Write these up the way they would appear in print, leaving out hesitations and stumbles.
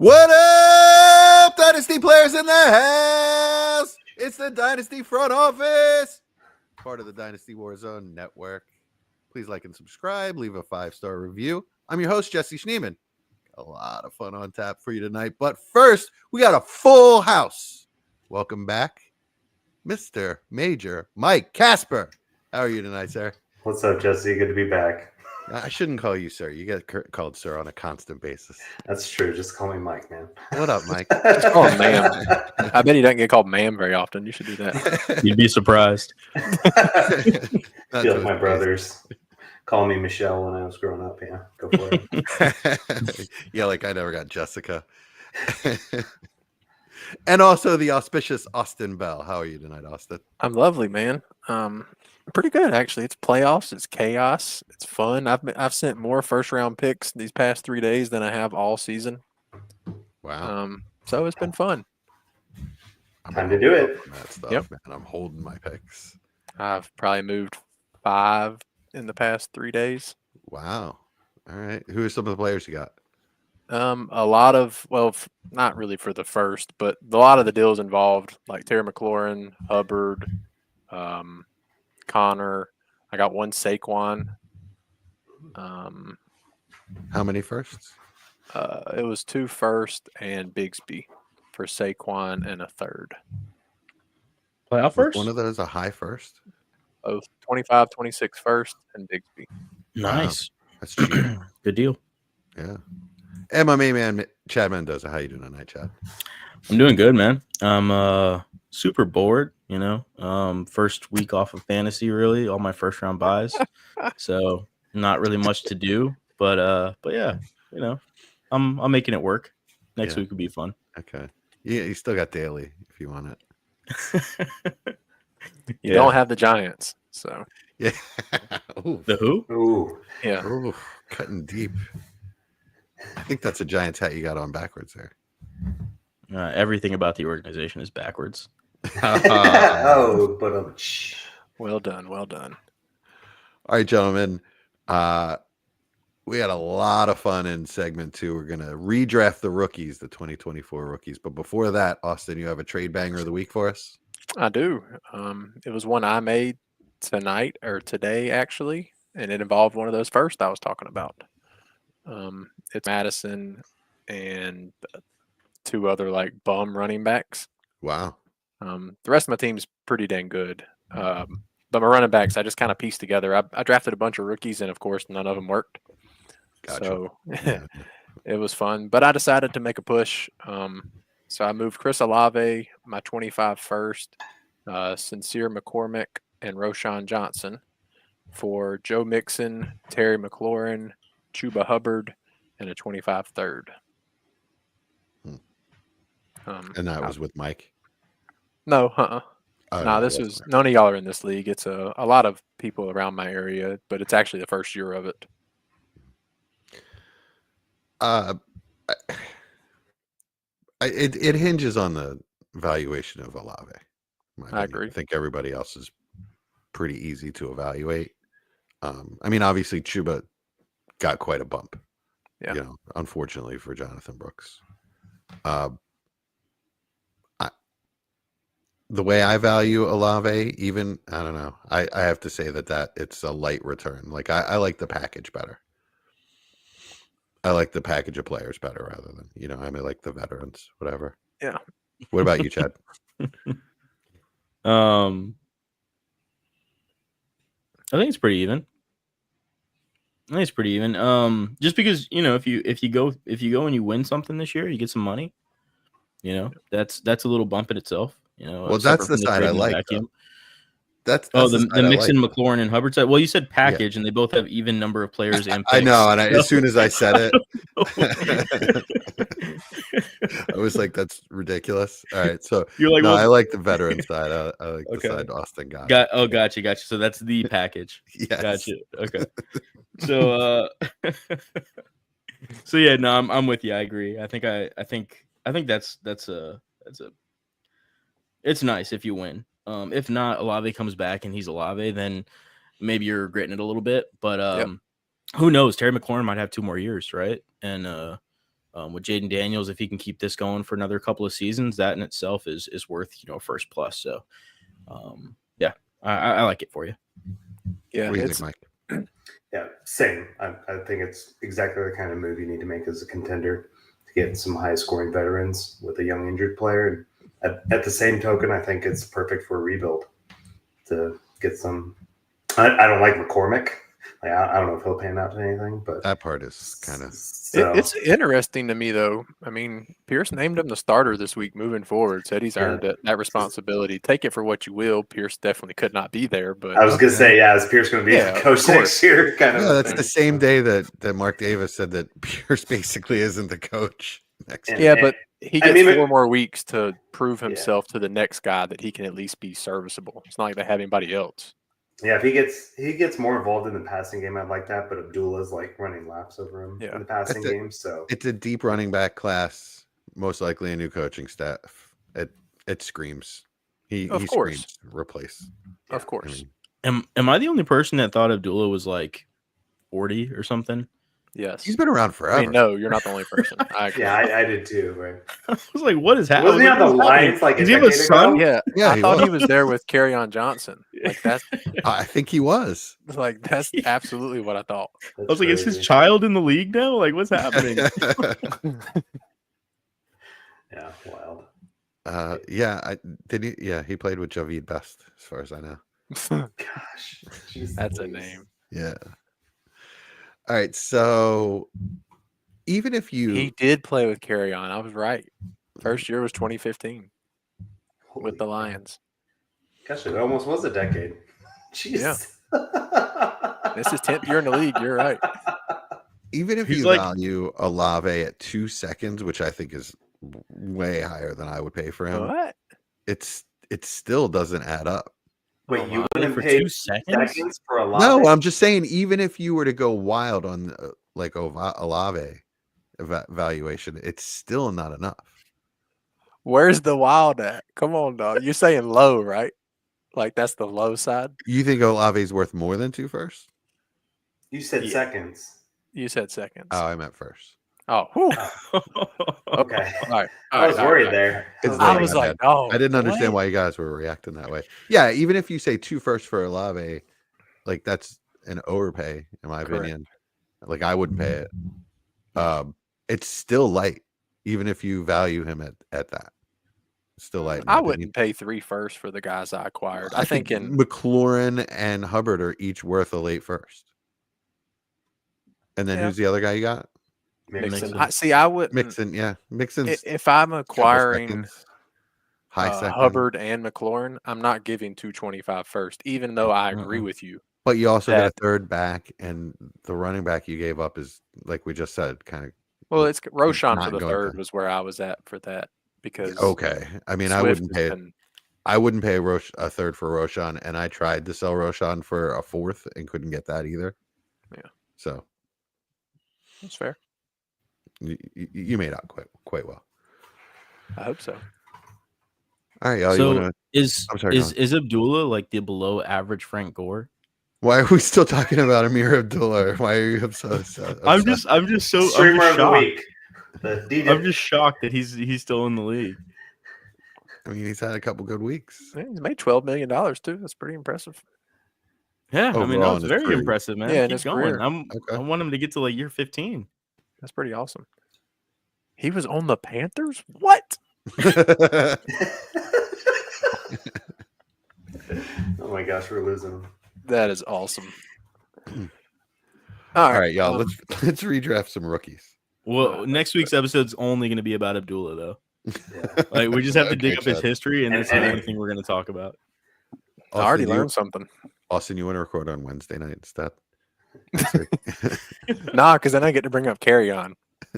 What up, Dynasty players in the house? It's the Dynasty front office, part of the Dynasty Warzone network. Please like and subscribe. Leave a 5-star review. I'm your host, Jesse Schneeman. A lot of fun on tap for you tonight. But first, we got a full house. Welcome back, Mr. Major Mike Casper. How are you tonight, sir? What's up, Jesse? Good to be back. I shouldn't call you sir. You get called sir on a constant basis. That's true. Just call me Mike, man. What up, Mike? Just call him ma'am. I bet he doesn't get called ma'am very often. You should do that. You'd be surprised. Feel like my brothers call me Michelle when I was growing up. Yeah, go for it. Yeah, like I never got Jessica. And also the auspicious Austin Bell. How are you tonight, Austin? I'm lovely, man. Pretty good, actually. It's playoffs. It's chaos. It's fun. I've sent more first-round picks these past 3 days than I have all season. Wow. So it's been fun. Time to do it. That stuff, Yep. man. I'm holding my picks. I've probably moved 5 in the past 3 days. Wow. All right. Who are some of the players you got? A lot of, not really for the first, but a lot of the deals involved, like Terry McLaurin, Hubbard, Connor. I got one Saquon. How many firsts? It was 2 first and Bigsby for Saquon and a third. Playoff first? One of those a high first? Both 25, 26 first and Bigsby. Nice. Wow. That's cheap. Good deal. Yeah. And my main man, Chad Mendoza. How you doing tonight, Chad? I'm doing good, man. I'm super bored, first week off of fantasy, really, all my first round buys. So not really much to do, but yeah, I'm making it work. Next week will be fun. Okay. Yeah, you still got daily if you want it. You don't have the Giants, so yeah. Ooh. The who? Ooh. Yeah. Ooh, cutting deep. I think that's a Giants hat you got on backwards there. Everything about the organization is backwards. Oh, but well done. All right, gentlemen. We had a lot of fun in segment 2. We're gonna redraft the rookies, the 2024 rookies. But before that, Austin, you have a trade banger of the week for us? I do. It was one I made tonight or today, actually, and it involved one of those first I was talking about. It's Madison and 2 other like bum running backs. Wow. The rest of my team's pretty dang good. But my running backs, I just kind of pieced together. I drafted a bunch of rookies, and of course, none of them worked. Gotcha. So it was fun. But I decided to make a push. So I moved Chris Olave, my 25 first, Sincere McCormick, and Roshan Johnson for Joe Mixon, Terry McLaurin, Chuba Hubbard, and a 25 third. And that was with Mike? No, Oh, this was none of y'all are in this league. It's a lot of people around my area, but it's actually the first year of it. It hinges on the valuation of Olave. I agree. I think everybody else is pretty easy to evaluate. I mean, obviously, Chuba got quite a bump. Yeah. Unfortunately for Jonathan Brooks. The way I value Olave, even, I don't know. I have to say that it's a light return. Like, I like the package better. I like the package of players better rather than, I mean, like the veterans, whatever. Yeah. What about you, Chad? I think it's pretty even. Just because if you go and you win something this year, you get some money. That's a little bump in itself. Well, that's the side I like. That's the Mixon, McLaurin, and Hubbard side. Well, you said package, and they both have even number of players and picks. I know, and as soon as I said it, I was like, "That's ridiculous." All right, so you're like, no, I like the veteran side. I like the okay. side Austin got. Gotcha. So that's the package. Yes. Gotcha. Okay. So, so yeah, no, I'm with you. I agree. I think that's it's nice if you win. If not, Olave comes back and he's Olave, then maybe you're regretting it a little bit. But who knows? Terry McLaurin might have 2 more years, right? And with Jaden Daniels, if he can keep this going for another couple of seasons, that in itself is worth first plus. So, yeah, I like it for you. Yeah, What do you think, Mike? Yeah, same. I think it's exactly the kind of move you need to make as a contender to get some high scoring veterans with a young injured player. And at the same token, I think it's perfect for a rebuild to get some. I don't like McCormick. Like, I don't know if he'll pan out to anything, but That part is kind of. it's interesting to me, though. I mean, Pierce named him the starter this week moving forward, said he's earned that responsibility. Take it for what you will. Pierce definitely could not be there, but I was going to say, is Pierce going to be the coach next year? Kind of. Yeah, that's the same day that Mark Davis said that Pierce basically isn't the coach next year. Yeah, but he gets 4 more weeks to prove himself to the next guy that he can at least be serviceable. It's not like they have anybody else. Yeah, if he gets more involved in the passing game, I'd like that. But Abdullah's like running laps over him in the passing game. So it's a deep running back class, most likely a new coaching staff. It screams. He screams replace. Of course. I mean, Am I the only person that thought Abdullah was like 40 or something? Yes. He's been around forever. I mean, no, you're not the only person. I did too. Right? I was like, what is happening? Wasn't he on the Lions like Does he have a son? Yeah, Yeah, I thought he was there with Kerryon Johnson. Like that's I think he was. like that's absolutely what I thought. I was like, is his child in the league now? Like, what's happening? Yeah, wild. He played with Javid Best, as far as I know. Gosh, that's a name. Yeah. All right, so even if he did play with Kerryon, I was right. First year was 2015 with the Lions. Gosh, it almost was a decade. Jeez. Yeah. This is 10th year in the league. You're right. Even if you value Olave at 2 seconds, which I think is way higher than I would pay for him, What? it still doesn't add up. Wait, you wouldn't for pay 2 seconds for Olave? No, I'm just saying, even if you were to go wild on like Olave valuation, it's still not enough. Where's the wild at? Come on, dog. You're saying low, right? Like that's the low side. You think Olave's worth more than 2 firsts? You said seconds. You said seconds. Oh, I meant first. Oh, okay. All right. I was worried there. I was like, oh, I didn't understand why you guys were reacting that way. Yeah, even if you say 2 firsts for Olave, like that's an overpay in my opinion. Like I wouldn't pay it. It's still light, even if you value him at that. It's still light. I wouldn't pay 3 firsts for the guys I acquired. I think McLaurin and Hubbard are each worth a late first. And then who's the other guy you got? Mixon. I wouldn't. Mixon, yeah. Mixon. If I'm acquiring high second. Hubbard and McLaurin, I'm not giving 225 first, even though I agree with you. But you also got a third back, and the running back you gave up is, like we just said, kind of. Well, it's Roshan for the third was where I was at for that because. Okay, I mean, I wouldn't pay. I wouldn't pay a third for Roshan, and I tried to sell Roshan for a fourth and couldn't get that either. Yeah. So. That's fair. You made out quite well. I hope so. All right, y'all. So is Abdullah like the below average Frank Gore? Why are we still talking about Amir Abdullah? Why are you upset? I'm just so streamer of the week. I'm just shocked that he's still in the league. I mean, he's had a couple good weeks. Yeah, he's made $12 million too. That's pretty impressive. Yeah, I mean that's very impressive, man. Yeah, keep going. I want him to get to like year 15. That's pretty awesome. He was on the Panthers? What? Oh my gosh, we're losing. That is awesome. All right, y'all. Let's redraft some rookies. Well, next week's episode's only going to be about Abdullah, though. Yeah. Like we just have to dig up his history, and that's the only thing we're going to talk about. Austin, I already learned something. Austin, you want to record on Wednesday night instead? Nah, because then I get to bring up Kerryon,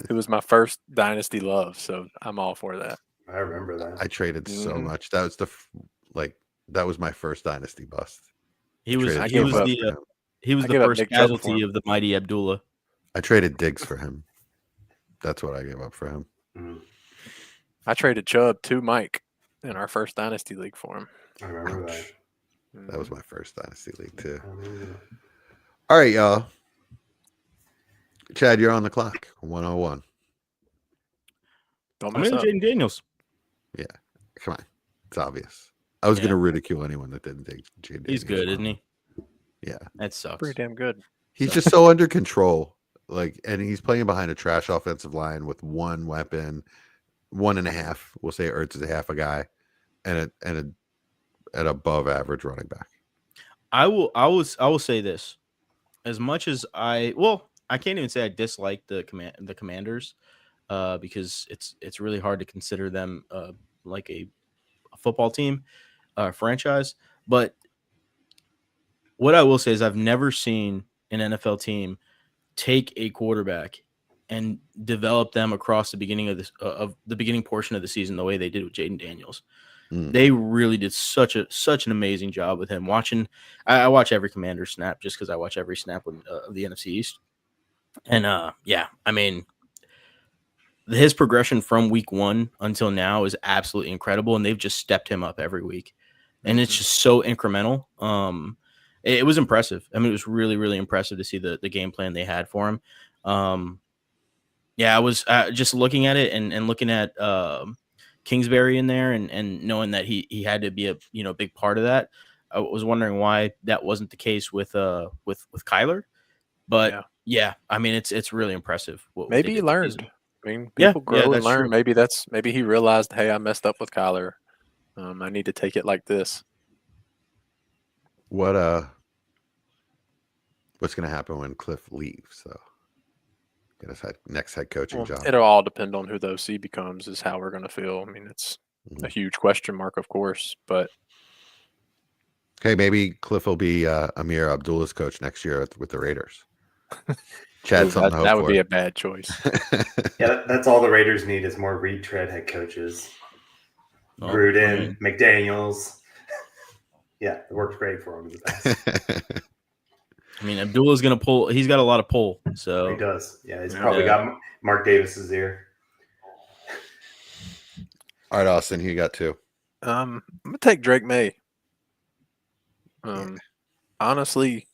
who was my first Dynasty love. So I'm all for that. I remember that. I traded so much. That was that was my first Dynasty bust. He was the first casualty of the mighty Abdullah. I traded Diggs for him. That's what I gave up for him. Mm. I traded Chubb to Mike in our first Dynasty league for him. I remember that. That was my first Dynasty league too. All right, y'all. Chad, you're on the clock. 101. Don't I'm mess going up. Jaden Daniels. Come on, it's obvious. I was Yeah. going to ridicule anyone that didn't take Jaden. He's good, isn't he? Yeah, That sucks. Pretty damn good. he's just so under control. Like, and he's playing behind a trash offensive line with one weapon, 1.5. We'll say Ertz is a half a guy, and an above average running back. I will say this. As much as I can't even say I dislike the Commanders, because it's really hard to consider them like a football team, franchise. But what I will say is I've never seen an NFL team take a quarterback and develop them across the beginning of the beginning portion of the season the way they did with Jaden Daniels. They really did such an amazing job with him. I watch every Commander snap just because I watch every snap of the NFC East. And I mean, his progression from week 1 until now is absolutely incredible, and they've just stepped him up every week, and it's just so incremental. It was impressive. I mean, it was really, really impressive to see the game plan they had for him. I was just looking at it and looking at Kingsbury in there and knowing that he had to be a big part of that. I was wondering why that wasn't the case with Kyler, but yeah, I mean it's really impressive. Maybe he learned. I mean, people grow and learn. True. Maybe he realized, hey, I messed up with Kyler. I need to take it like this. What's going to happen when Cliff leaves? So get his next head coaching job. It'll all depend on who the OC becomes. Is how we're going to feel. I mean, it's a huge question mark, of course, but. Okay, maybe Cliff will be Amir Abdullah's coach next year with the Raiders. Chad, that would be a bad choice. Yeah, that's all the Raiders need is more retread head coaches. Gruden, McDaniels. Yeah, it worked great for him in the past. I mean, Abdullah's going to pull. He's got a lot of pull. So he does. Yeah, he's probably got Mark Davis's ear. All right, Austin, who you got 2? I'm going to take Drake May. Honestly,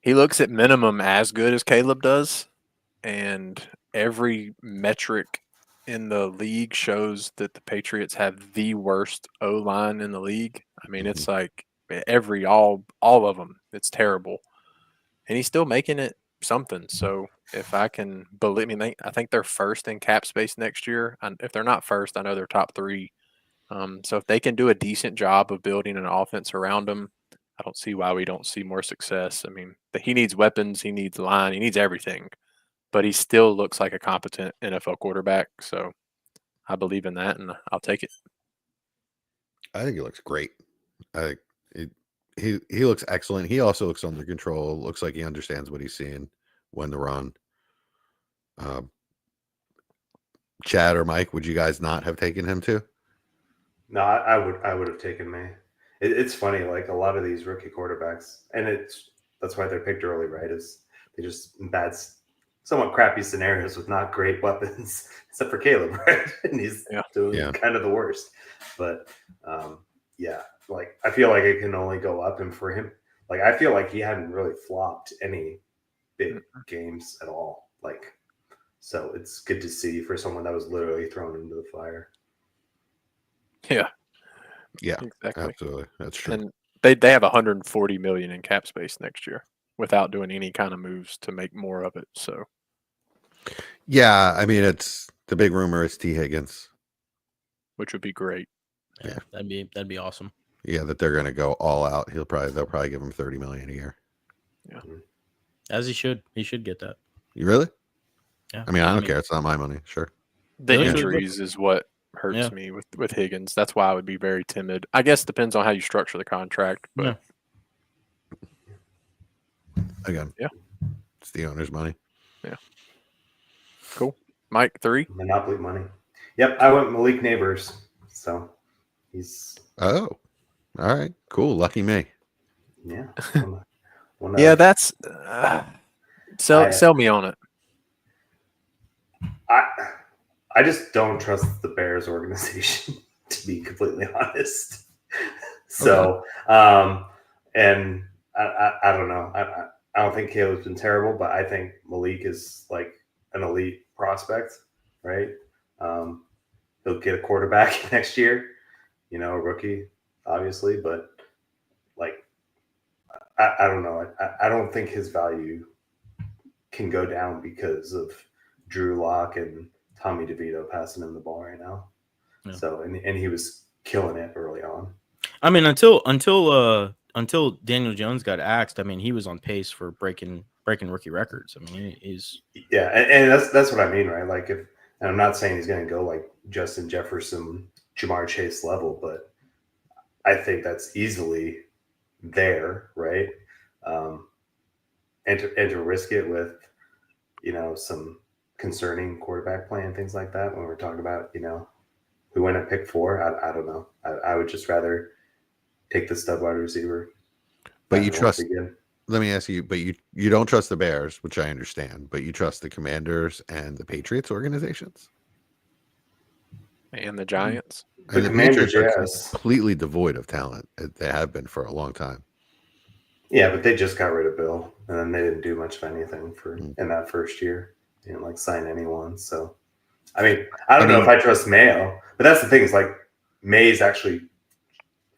he looks at minimum as good as Caleb does, and every metric in the league shows that the Patriots have the worst O-line in the league. I mean, it's like all of them. It's terrible, and he's still making it something. So if I can believe, I think they're first in cap space next year. And if they're not first, I know they're top 3. So if they can do a decent job of building an offense around him, I don't see why we don't see more success. I mean, he needs weapons, he needs line, he needs everything, but he still looks like a competent NFL quarterback. So I believe in that, and I'll take it. I think he looks great. He looks excellent. He also looks under control. Looks like he understands what he's seeing when to run. Chad or Mike, would you guys not have taken him too? No, I would have taken May. It's funny, like a lot of these rookie quarterbacks, and that's why they're picked early, right? Is they just in bad, somewhat crappy scenarios with not great weapons, except for Caleb, right? And he's doing kind of the worst. But like I feel like it can only go up, and for him, like I feel like he hadn't really flopped any big games at all. Like, so it's good to see for someone that was literally thrown into the fire. Yeah, exactly. Absolutely, that's true. And they have 140 million in cap space next year without doing any kind of moves to make more of it. So, yeah, I mean, it's the big rumor is T. Higgins, which would be great. Yeah, that'd be awesome. Yeah, that they're going to go all out. They'll probably give him $30 million a year. Yeah, as he should. He should get that. You really? Yeah. I mean, I don't care. It's not my money. Sure. The injuries is what hurts me with Higgins. That's why I would be very timid. I guess it depends on how you structure the contract, but again, it's the owner's money. Yeah. Cool. Mike, 3? Monopoly money. Yep, I went Malik Neighbors. So he's all right, cool. Lucky me. Yeah. That's sell me on it. I just don't trust the Bears organization, to be completely honest. So, and I don't know. I don't think Caleb's been terrible, but I think Malik is like an elite prospect, right? he'll get a quarterback next year, a rookie, obviously, but like I don't know. I don't think his value can go down because of Drew Lock and Tommy DeVito passing him the ball right now. Yeah. So and he was killing it early on. I mean, until Daniel Jones got axed, I mean, he was on pace for breaking rookie records. I mean, he's and that's what I mean, right? Like and I'm not saying he's going to go like Justin Jefferson, Jamar Chase level, but I think that's easily there, right? And to risk it with, some concerning quarterback play and things like that when we're talking about, who went at pick 4, I don't know. I would just rather take the stud wide receiver. But you trust. Let me ask you. But you don't trust the Bears, which I understand. But you trust the Commanders and the Patriots organizations and the Giants. The Commanders, yes, completely devoid of talent. They have been for a long time. Yeah, but they just got rid of Bill, and then they didn't do much of anything in that first year. They didn't sign anyone. So, I mean, I don't know if I trust Mayo, but that's the thing. Is like May's actually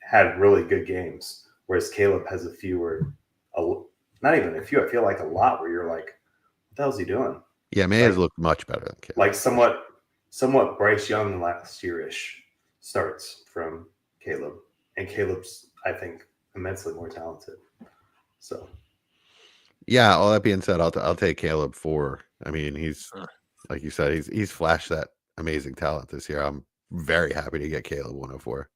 had really good games, whereas Caleb has a few not even a few. I feel like a lot where you're like, what the hell's he doing? Yeah, May has looked much better than Caleb. Like somewhat Bryce Young last year-ish starts from Caleb, and Caleb's, I think, immensely more talented. So, yeah. All that being said, I'll take Caleb 4. I mean, he's like you said, he's flashed that amazing talent this year. I'm very happy to get Caleb 104.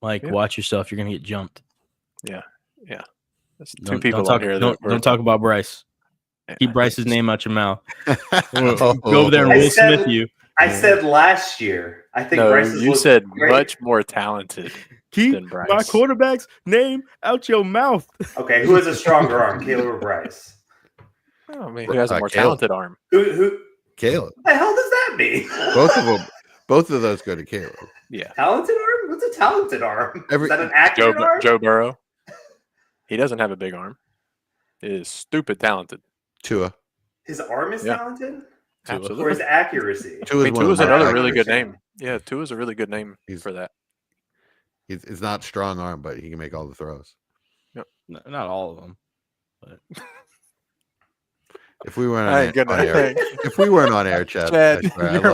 Like, watch yourself. You're gonna get jumped. Yeah. There's two Don't people talk, on here. Don't talk about Bryce. Keep Bryce's name out your mouth. Go over there and Will Smith you. I said last year. I think Bryce you said great. Much more talented. Keep my quarterback's name out your mouth. Okay, who has a stronger arm, Caleb or Bryce? I mean, who has a more talented arm? Who? Caleb. What the hell does that mean? Both of those go to Caleb. Yeah. Talented arm? What's a talented arm? Is that an accurate arm? Joe Burrow. He doesn't have a big arm. It is stupid talented. Tua. His arm is talented? Absolutely. Or his accuracy? Tua's another really good name. Yeah, Tua's a really good name for that. It's not strong arm, but he can make all the throws. Yep. Not all of them. But if we weren't on air, Chad, I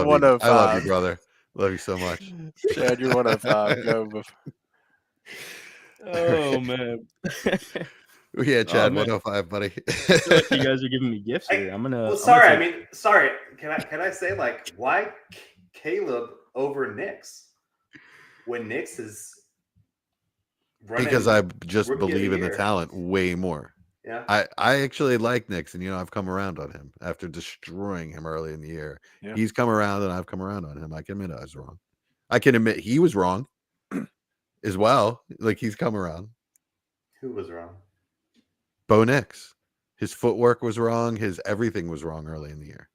love you, brother. Love you so much. Chad, you're 105. Go. Oh man. Yeah, Chad, 105, buddy. I feel like you guys are giving me gifts here. Sorry. Can I say, like, why Caleb over Nix when Nix is running? Because I just believe in the talent way more. Yeah. I actually like Nix, and I've come around on him after destroying him early in the year. Yeah. He's come around, and I've come around on him. I can admit I was wrong. I can admit he was wrong as well. Like, he's come around. Who was wrong? Bo Nix. His footwork was wrong. His everything was wrong early in the year.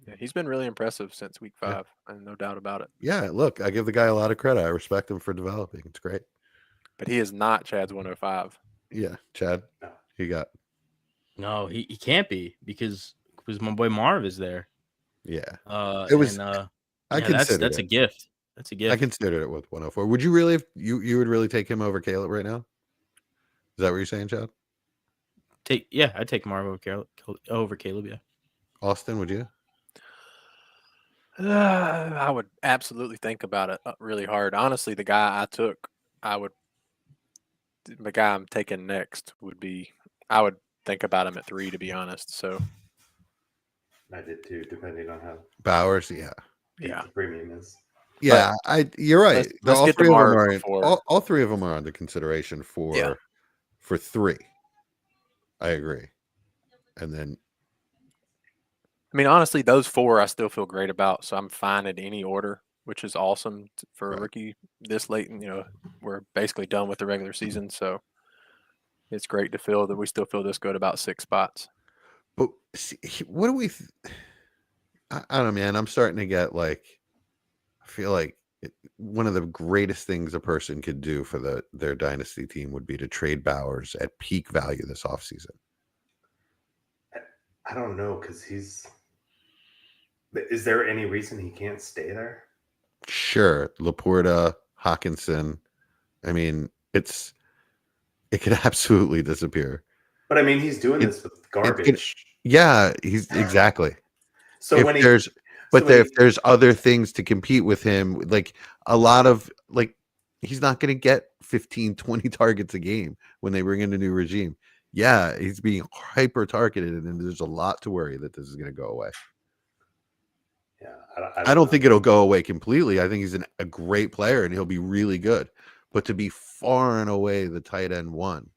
Yeah, he's been really impressive since week 5, and no doubt about it. Yeah, look, I give the guy a lot of credit. I respect him for developing. It's great. But he is not Chad's 105. Yeah, Chad, you got. No, he can't be because my boy Marv is there. Yeah, it was. I consider that's a gift. That's a gift. I considered it with 104. Would you really? You would really take him over Caleb right now? Is that what you're saying, Chad? I'd take Marv over Caleb. Yeah. Austin, would you? I would absolutely think about it really hard. Honestly, the guy I'm taking next I would think about him at 3, to be honest. So I did too, depending on how Bowers. Yeah. The premium is. Yeah, you're right. Let's get all 3 of them are under consideration for 3. I agree. And then, I mean, honestly, those 4 I still feel great about, so I'm fine in any order, which is awesome for a rookie this late. And we're basically done with the regular season, so it's great to feel that we still feel this good about 6 spots. But see, what do we? I don't know, man. I'm starting to get I feel like one of the greatest things a person could do for their dynasty team would be to trade Bowers at peak value this offseason. I don't know, because he's Is there any reason he can't stay there? Sure, Laporta, Hawkinson. I mean, it could absolutely disappear. But I mean, he's doing It- this with garbage. Yeah, he's exactly. So when he, If there's other things to compete with him, like a lot of like, he's not going to get 15, 20 targets a game when they bring in a new regime. Yeah, he's being hyper targeted, and there's a lot to worry that this is going to go away. yeah, I don't think it'll go away completely. I think he's a great player and he'll be really good. But to be far and away the tight end one,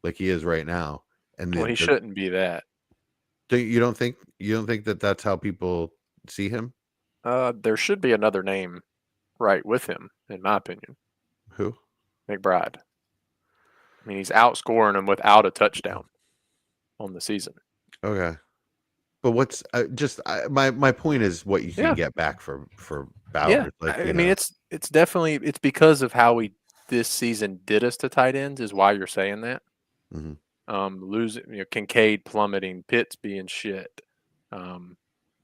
like he is right now, and Well, he shouldn't be that. you don't think that that's how people see him? There should be another name right with him, in my opinion. Who? McBride. I mean, he's outscoring him without a touchdown on the season. Okay. But what's my point is what you can Yeah. get back for Bowers. Yeah, Like, I mean, it's definitely because of how we this season did us to tight ends is why you're saying that. Mhm. Losing, Kincaid plummeting, Pitts being shit.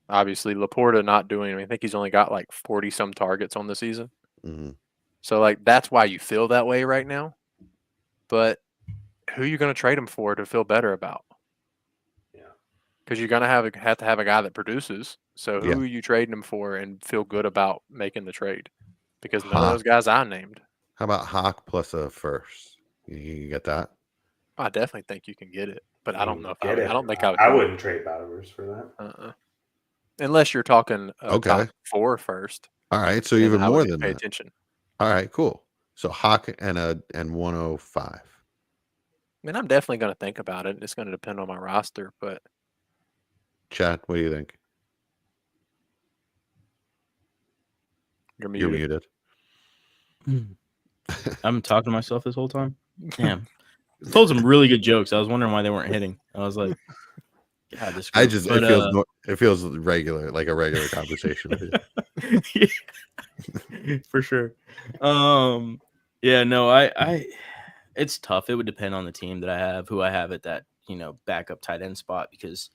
Obviously Laporta not doing. I think he's only got like 40 some targets on the season. Mhm. So like that's why you feel that way right now. But who are you going to trade him for to feel better about? Yeah. Because you're going to have to have a guy that produces. So who Yeah. are you trading him for and feel good about making the trade? Because none of Hawk. those guys I named. How about Hawk plus a first? You get that? I definitely think you can get it, but I don't know if I don't think I wouldn't trade Bowers for that. Unless you're talking Okay. top 4 first. All right, so then even I more would than pay that. attention. All right, cool. So Hawk and 105. I mean, I'm definitely going to think about it. It's going to depend on my roster, but Chad, what do you think? you're You're muted. muted. I'm talking to myself this whole time. Damn. I told some really good jokes. I was wondering why they weren't hitting. I was like, God, this group. It feels regular, like a regular conversation with you. Yeah. For sure. Yeah, no, I it's tough. It would depend on the team that I have, who I have at that, backup tight end spot, because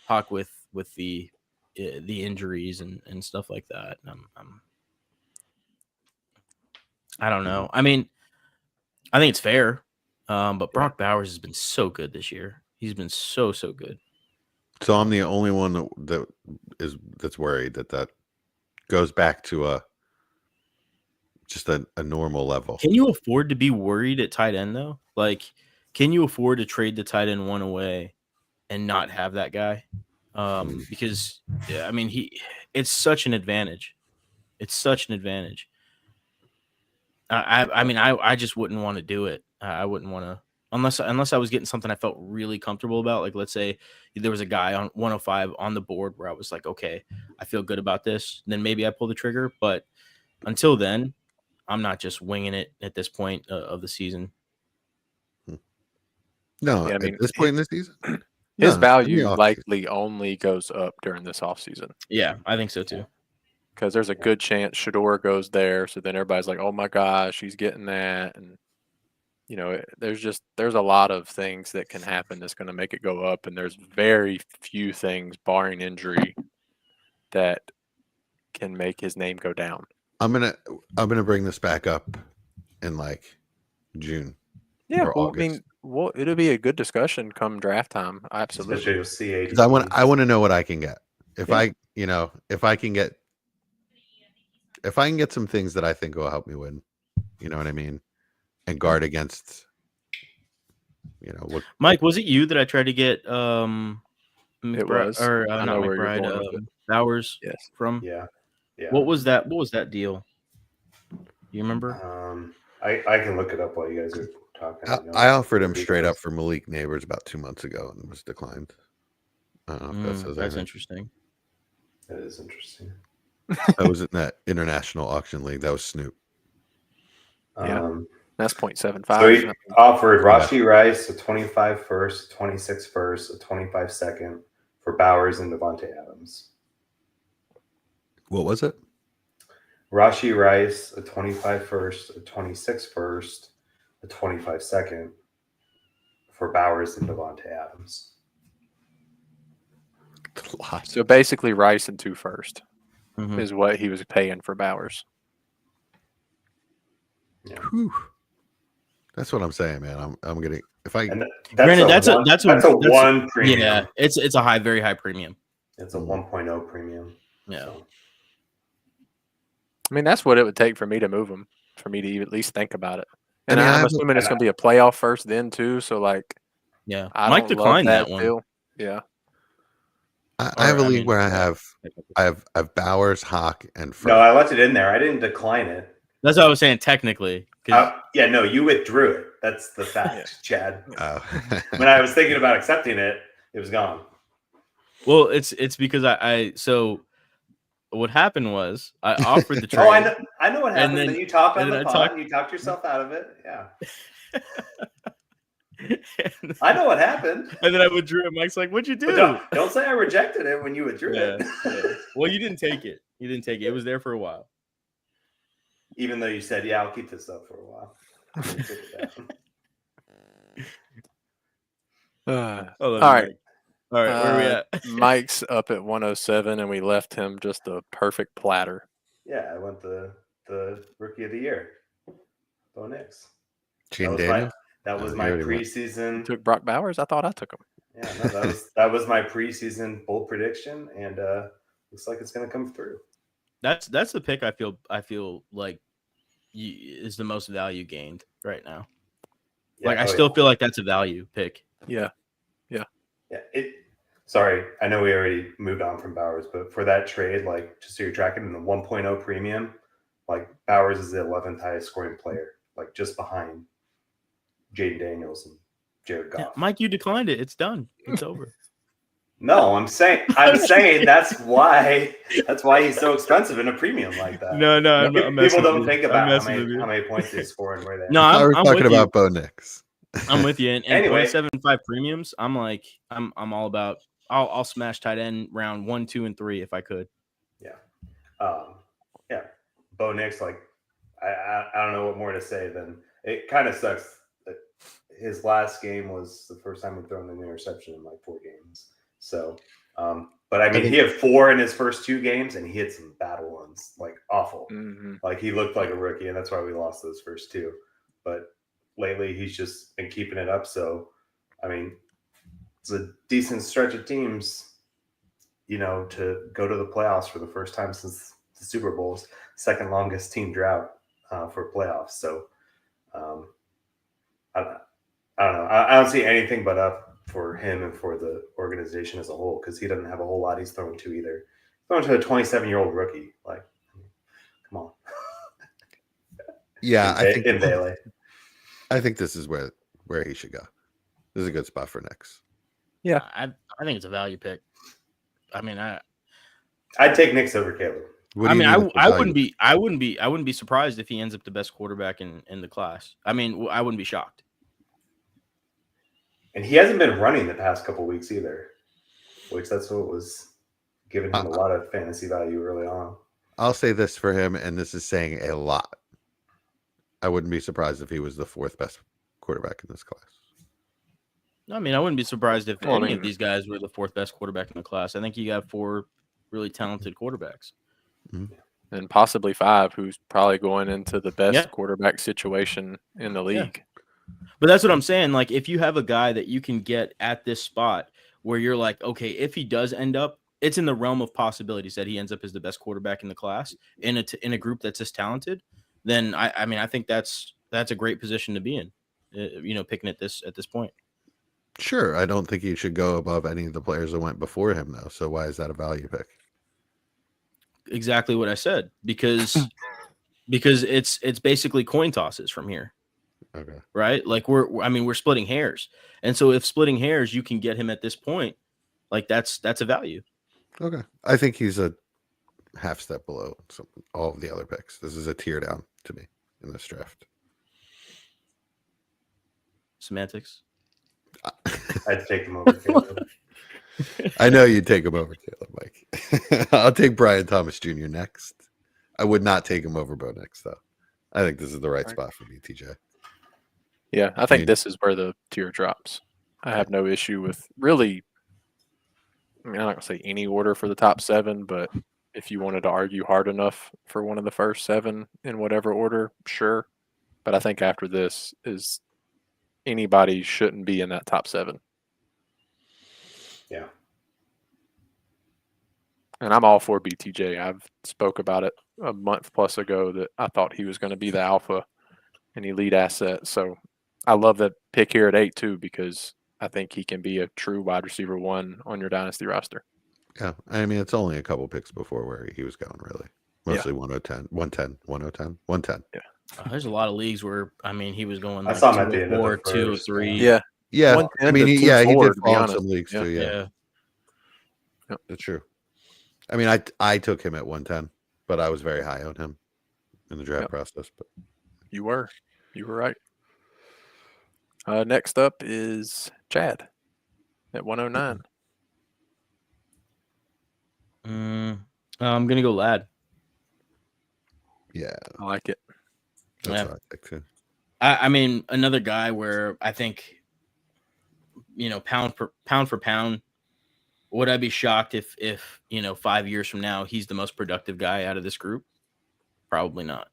Hawk with the injuries and stuff like that. I don't know. I mean, I think it's fair. But Brock Bowers has been so good this year. He's been so good. So I'm the only one that's worried that goes back to just a normal level. Can you afford to be worried at tight end though? Like, can you afford to trade the tight end one away and not have that guy? Because I mean, it's such an advantage. It's such an advantage. I mean, I just wouldn't want to do it. I wouldn't want to unless I was getting something I felt really comfortable about. Like, let's say there was a guy on 105 on the board where I was like, okay, I feel good about this. Then maybe I pull the trigger. But until then, I'm not just winging it at this point of the season. No, Yeah, I mean, at this point in the season, his value likely only goes up during this offseason. Yeah, I think so too. Because there's a good chance Shador goes there. So then everybody's like, oh my gosh, he's getting that. And, there's a lot of things that can happen that's going to make it go up. And there's very few things, barring injury, that can make his name go down. I'm gonna bring this back up in like June. Yeah, well, I mean, it'll be a good discussion come draft time. Absolutely. Because I want to know what I can get. If I can get some things that I think will help me win, you know what I mean, and guard against, Mike, was it you that I tried to get it was, or I not know where you're McBride, going with it. Bowers? Yes. From? Yeah. What was that deal? You remember? I can look it up while you guys are talking. I offered him straight up for Malik Neighbors about 2 months ago and was declined. I don't know if that says that's anything. interesting. That is interesting. That was in that international auction league. That was Snoop. Yeah. That's 0.75. So he offered Rashee Rice a 25 first, 26 first, a 25 second for Bowers and Devontae Adams. What was it? Rashee Rice, a 25 first, a 26 first, a 25 second for Bowers and Devontae Adams. A lot. So basically, Rice and 2 first Mhm. is what he was paying for Bowers. Whew. That's what I'm saying, man. I'm getting if I And Granted, that's a one premium. Yeah, it's a very high premium. It's a 1.0 premium. Yeah. So. I mean, that's what it would take for me to move him, for me to at least think about it. I And mean, I'm assuming it's going to be a playoff first, then too. So like, Yeah, I Mike don't declined love that one. deal. Yeah, I have a league where yeah. I have Bowers, Hawk, and Fred. No, I left it in there. I didn't decline it. That's what I was saying technically. 'Cause- Yeah, no, you withdrew it. That's the fact, Yeah. Chad. Oh. When I was thinking about accepting it, it was gone. Well, it's because I so what happened was I offered the trade. Oh, I know what happened. then- Then you talked on and the then I pod. talked- You talked yourself out of it. Yeah, I know what happened. And then I withdrew it. Mike's like, "What'd you But do?" don't say I rejected it when you withdrew it. Yeah. Well, you didn't take it. It was there for a while. Even though you said, "Yeah, I'll keep this up for a while." You took it down. All right. All right, where are we at? Mike's up at 107, and we left him just a perfect platter. Yeah, I went the rookie of the year, Bo Nix. Gene Daniels. That was Oh, my he already went. preseason. Took Brock Bowers. I thought I took him. Yeah, no, that was my preseason bold prediction, and looks like it's going to come through. That's the pick I feel like is the most value gained right now. Yeah, I still feel like that's a value pick. Yeah. Yeah. Sorry, I know we already moved on from Bowers, but for that trade, like just so you're tracking in the 1.0 premium, like Bowers is the 11th highest scoring player, like just behind Jaden Daniels and Jared Goff. Yeah, Mike, you declined it. It's done. It's over. No, I'm saying that's why he's so expensive in a premium like that. No, People don't think about how many points he's scoring. Where they No, I was I'm talking with you. about Bo Nix. I'm with you. And Anyway. 0.75 premiums, I'm all about. I'll smash tight end round 1, 2, and 3 if I could. Yeah. Bo Nix, like I don't know what more to say than it kind of sucks that his last game was the first time he'd thrown an interception in like 4 games. So, but I mean, he had 4 in his first 2 games, and he had some bad ones, like awful. Mm-hmm. Like he looked like a rookie, and that's why we lost those first 2. But lately, he's just been keeping it up. So, I mean, it's a decent stretch of teams, to go to the playoffs for the first time since the Super Bowl's second longest team drought for playoffs. So, I don't know. I don't see anything but up for him and for the organization as a whole, because he doesn't have a whole lot he's throwing to either. Throwing to a 27-year-old rookie, like, come on. Yeah, I think this is where he should go. This is a good spot for Nix. Yeah, I think it's a value pick. I mean, I'd take Nix over Caleb. I wouldn't be surprised if he ends up the best quarterback in the class. I mean, I wouldn't be shocked. And he hasn't been running the past couple weeks either, which that's what was giving him a lot of fantasy value early on. I'll say this for him, and this is saying a lot. I wouldn't be surprised if he was the 4th best quarterback in this class. I mean, I wouldn't be surprised if any of these guys were the 4th best quarterback in the class. I think you got 4 really talented quarterbacks. Mm-hmm. And possibly 5, who's probably going into the best quarterback situation in the league. Yeah. But that's what I'm saying. Like, if you have a guy that you can get at this spot where you're like, okay, if he does end up, it's in the realm of possibilities that he ends up as the best quarterback in the class in a group that's this talented, then I think that's a great position to be in, picking at this point. Sure. I don't think he should go above any of the players that went before him, though. So why is that a value pick? Exactly what I said, because it's basically coin tosses from here. Okay. Right? Like we're splitting hairs. And so if splitting hairs, you can get him at this point, like that's a value. Okay. I think he's a half step below all of the other picks. This is a tier down to me in this draft. Semantics. I'd take him over Caleb. I know you'd take him over Caleb, Mike. I'll take Brian Thomas Jr. next. I would not take him over Bo Nix, though. I think this is the right spot for me, TJ. Yeah, I think this is where the tier drops. I have no issue with really I mean, I'm not gonna say any order for the top 7, but if you wanted to argue hard enough for one of the first 7 in whatever order, sure. But I think after this is anybody shouldn't be in that top 7. Yeah. And I'm all for BTJ. I've spoke about it a month plus ago that I thought he was going to be the alpha and elite asset. So I love that pick here at 8 too, because I think he can be a true wide receiver 1 on your dynasty roster. Yeah, I mean, it's only a couple picks before where he was going, really. Mostly 110, 110, 110, 110. Yeah. There's a lot of leagues where, I mean, he was going I like saw him at the end of the 204, first, 203. Yeah. Yeah, 110 I mean, to he 204, did to be fall in honest. some leagues Yeah. too. Yeah, Yeah. that's true. I mean, I took him at 110, but I was very high on him in the draft process. But You were right. Next up is Chad at 109. I'm gonna go Lad. yeah, I like it. that's Yeah. what I think too. I mean, another guy where I think, pound for pound, would I be shocked if 5 years from now he's the most productive guy out of this group? Probably not.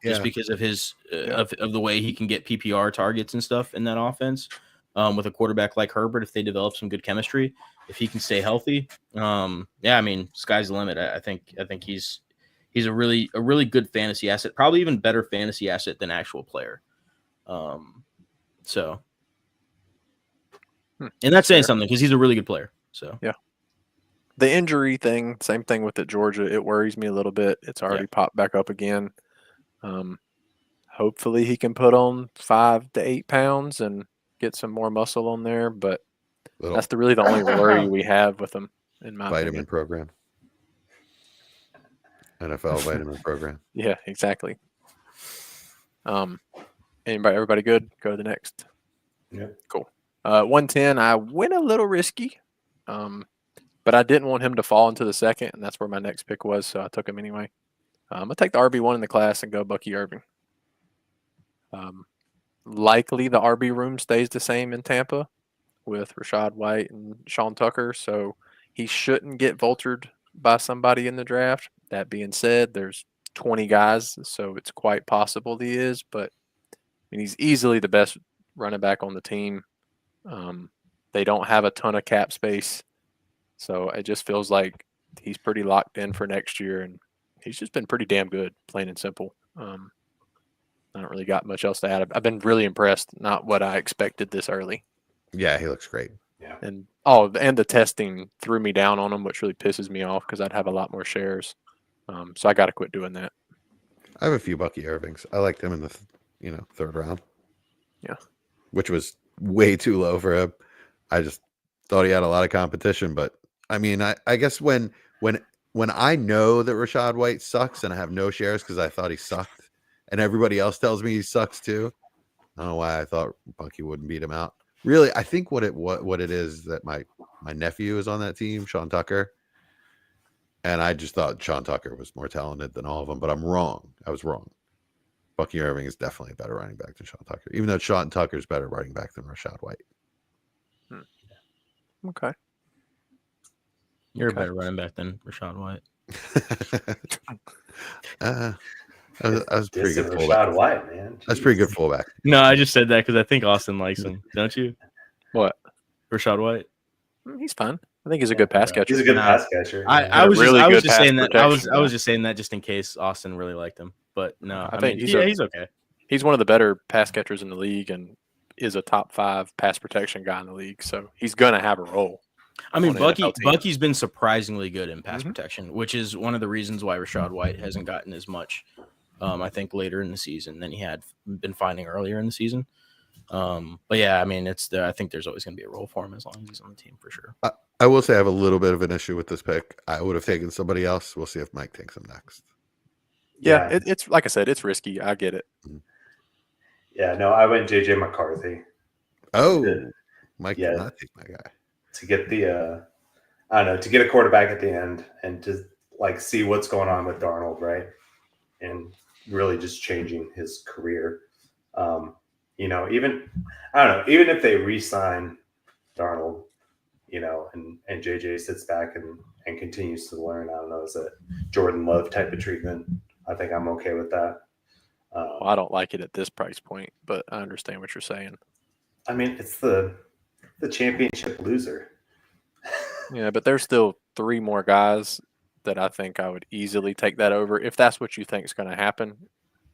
Just because of his of the way he can get PPR targets and stuff in that offense. With a quarterback like Herbert, if they develop some good chemistry, if he can stay healthy, I mean, sky's the limit. I think he's a really good fantasy asset, probably even better fantasy asset than actual player. So, and that's saying something because he's a really good player. So yeah, the injury thing, same thing with the Georgia. It worries me a little bit. It's already popped back up again. Hopefully he can put on 5 to 8 pounds and get some more muscle on there, but that's really the only worry we have with him, in my vitamin opinion. program, NFL vitamin program. Yeah, exactly. Everybody good? Go to the next. Yeah. Cool. 110, I went a little risky, but I didn't want him to fall into the second, and that's where my next pick was, so I took him anyway. I'm going to take the RB1 in the class and go Bucky Irving. Likely the RB room stays the same in Tampa with Rachaad White and Sean Tucker, so he shouldn't get vultured by somebody in the draft. That being said, there's 20 guys, so it's quite possible he is, but I mean, he's easily the best running back on the team. They don't have a ton of cap space, so it just feels like he's pretty locked in for next year, and he's just been pretty damn good, plain and simple. I don't really got much else to add. I've been really impressed, not what I expected this early. Yeah, he looks great. Yeah. And the testing threw me down on him, which really pisses me off because I'd have a lot more shares. So I got to quit doing that. I have a few Bucky Irvings. I liked him in the third round. Yeah. Which was way too low for him. I just thought he had a lot of competition, but I mean, I guess when I know that Rachaad White sucks and I have no shares because I thought he sucked, and everybody else tells me he sucks too, I don't know why I thought Bucky wouldn't beat him out. Really, I think what it is that my nephew is on that team, Sean Tucker, and I just thought Sean Tucker was more talented than all of them, but I'm wrong. I was wrong. Bucky Irving is definitely a better running back than Sean Tucker, even though Sean Tucker is better running back than Rachaad White. Okay. you're a better running back than Rachaad White. I was pretty good Rashad fullback. White, man. That's pretty good fullback. No, I just said that because I think Austin likes him. Don't you? What? Rachaad White. He's fine. I think he's a good pass catcher. He's a good Nah. pass catcher. I was really just good just pass saying that. I was protection, just saying that just in case Austin really liked him. But no, I I think mean, he's he's okay. He's one of the better pass catchers in the league and is a top 5 pass protection guy in the league. So he's going to have a role. I mean, on an NFL team. Bucky's been surprisingly good in pass protection, which is one of the reasons why Rachaad White hasn't gotten as much, I think, later in the season than he had been finding earlier in the season. But yeah, I mean, I think there's always going to be a role for him as long as he's on the team for sure. I will say I have a little bit of an issue with this pick. I would have taken somebody else. We'll see if Mike takes him next. Yeah, it's like I said, it's risky. I get it. Yeah, no, I went JJ McCarthy. Oh, Yeah. Mike did not take my guy. To get the I don't know, to get a quarterback at the end and to like see what's going on with Darnold, right? And really just changing his career. Even I don't know, even if they re-sign Darnold, and JJ sits back and continues to learn. I don't know, it's a Jordan Love type of treatment. I think I'm okay with that. Well, I don't like it at this price point, but I understand what you're saying. I mean, it's the championship loser. Yeah, but there's still 3 more guys that I think I would easily take that over if that's what you think is going to happen.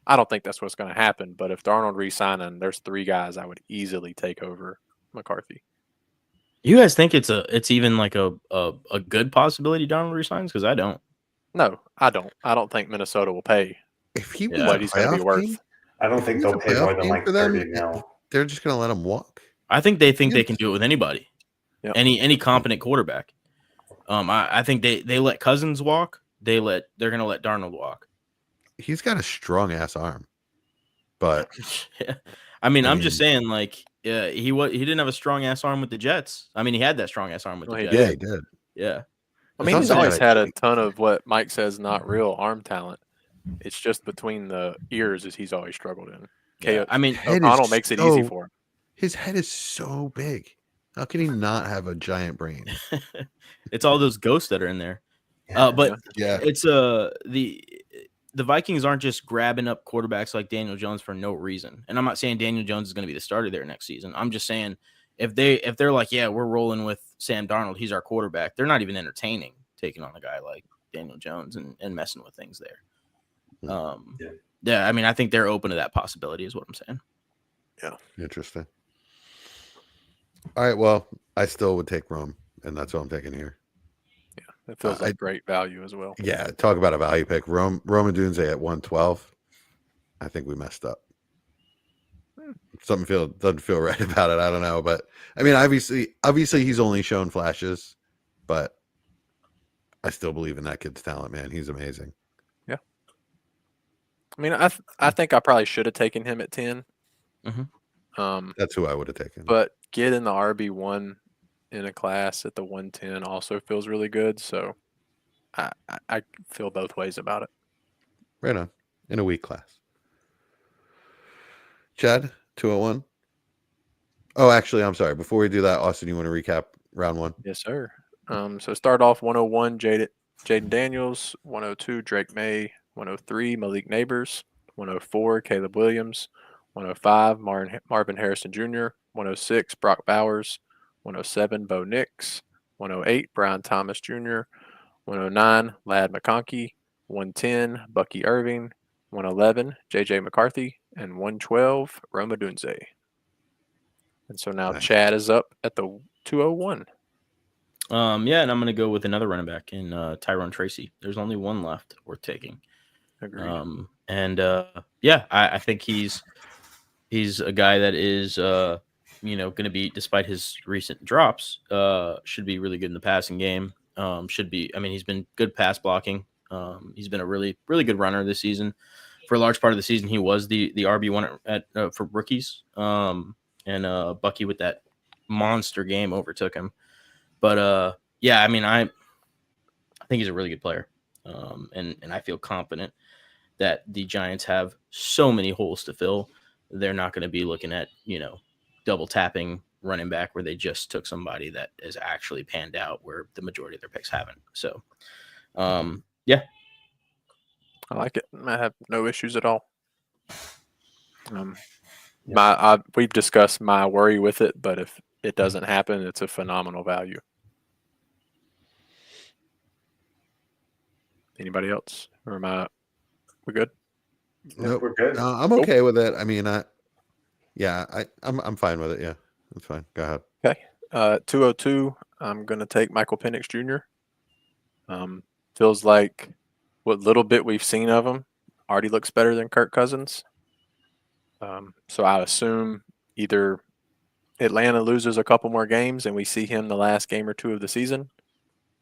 I don't think that's what's going to happen, but if Darnold re-signing, there's 3 guys I would easily take over McCarthy. You guys think it's even like a good possibility Donald resigns? Because I don't. No, I don't. I don't think Minnesota will pay If he Yeah. wins what a he's going to be playoff worth. game, I don't if think he they'll wins a pay more playoff than game like for them, 30 mil. they're just going to let him walk. I think they think they Yes. can do it with anybody. Yep. Any competent quarterback. I think they let Cousins walk. They're going to let Darnold walk. He's got a strong ass arm, but Yeah. I'm I just mean- saying, like, he didn't have a strong ass arm with the Jets. I mean, he had that strong ass arm with Well, the he Jets. yeah, he did. Yeah. I It's mean, he's also always got had a ton of what Mike says not real arm talent. It's just between the ears as he's always struggled in. Yeah. I mean, Head is O'Connell makes it easy so- for him. His head is so big. How can he not have a giant brain? it's all those ghosts that are in there. But Yeah, it's the Vikings aren't just grabbing up quarterbacks like Daniel Jones for no reason. And I'm not saying Daniel Jones is going to be the starter there next season. I'm just saying if they're like, yeah, we're rolling with Sam Darnold, he's our quarterback, they're not even entertaining taking on a guy like Daniel Jones and messing with things there. Yeah, I mean, I think they're open to that possibility is what I'm saying. Yeah. interesting. All right, well, I still would take Rome, and that's what I'm taking here. Yeah, it feels like great value as well. Yeah, talk about a value pick. Roman Dunze at 112. I think we messed up. Something doesn't feel right about it. I don't know, but I mean, obviously he's only shown flashes, but I still believe in that kid's talent, man. He's amazing. Yeah. I mean, I think I probably should have taken him at 10. Mhm. That's who I would have taken. But getting the RB1 in a class at the 110 also feels really good. So I feel both ways about it. Right on. In a weak class. Chad, 201. Oh, actually, I'm sorry. Before we do that, Austin, you want to recap round 1? Yes, sir. So start off 101, Jaden Daniels, 102, Drake May, 103, Malik Neighbors, 104, Caleb Williams, 105, Marvin Harrison Jr., 106, Brock Bowers, 107, Bo Nix, 108, Brian Thomas Jr., 109, Lad McConkey, 110, Bucky Irving, 111, JJ McCarthy, and 112, Roma Dunze. And so now Nice. Chad is up at the 201. Yeah, and I'm going to go with another running back in Tyrone Tracy. There's only one left worth taking. Agreed. Yeah, I think he's a guy that is going to be, despite his recent drops, should be really good in the passing game. He's been good pass blocking. He's been a really, really good runner this season. For a large part of the season, he was the RB1 for rookies. And Bucky with that monster game overtook him. But yeah, I mean, I think he's a really good player. And I feel confident that the Giants have so many holes to fill. They're not going to be looking at, double tapping running back where they just took somebody that is actually panned out where the majority of their picks haven't. So, yeah. I like it. I have no issues at all. We've discussed my worry with it, but if it doesn't happen, it's a phenomenal value. Anybody else? Or we good? Nope. We're good. I'm okay with it. I mean, I'm fine with it. Yeah, that's fine. Go ahead. Okay. 202, I'm going to take Michael Penix Jr. Feels like what little bit we've seen of him already looks better than Kirk Cousins. So I assume either Atlanta loses a couple more games and we see him the last game or two of the season,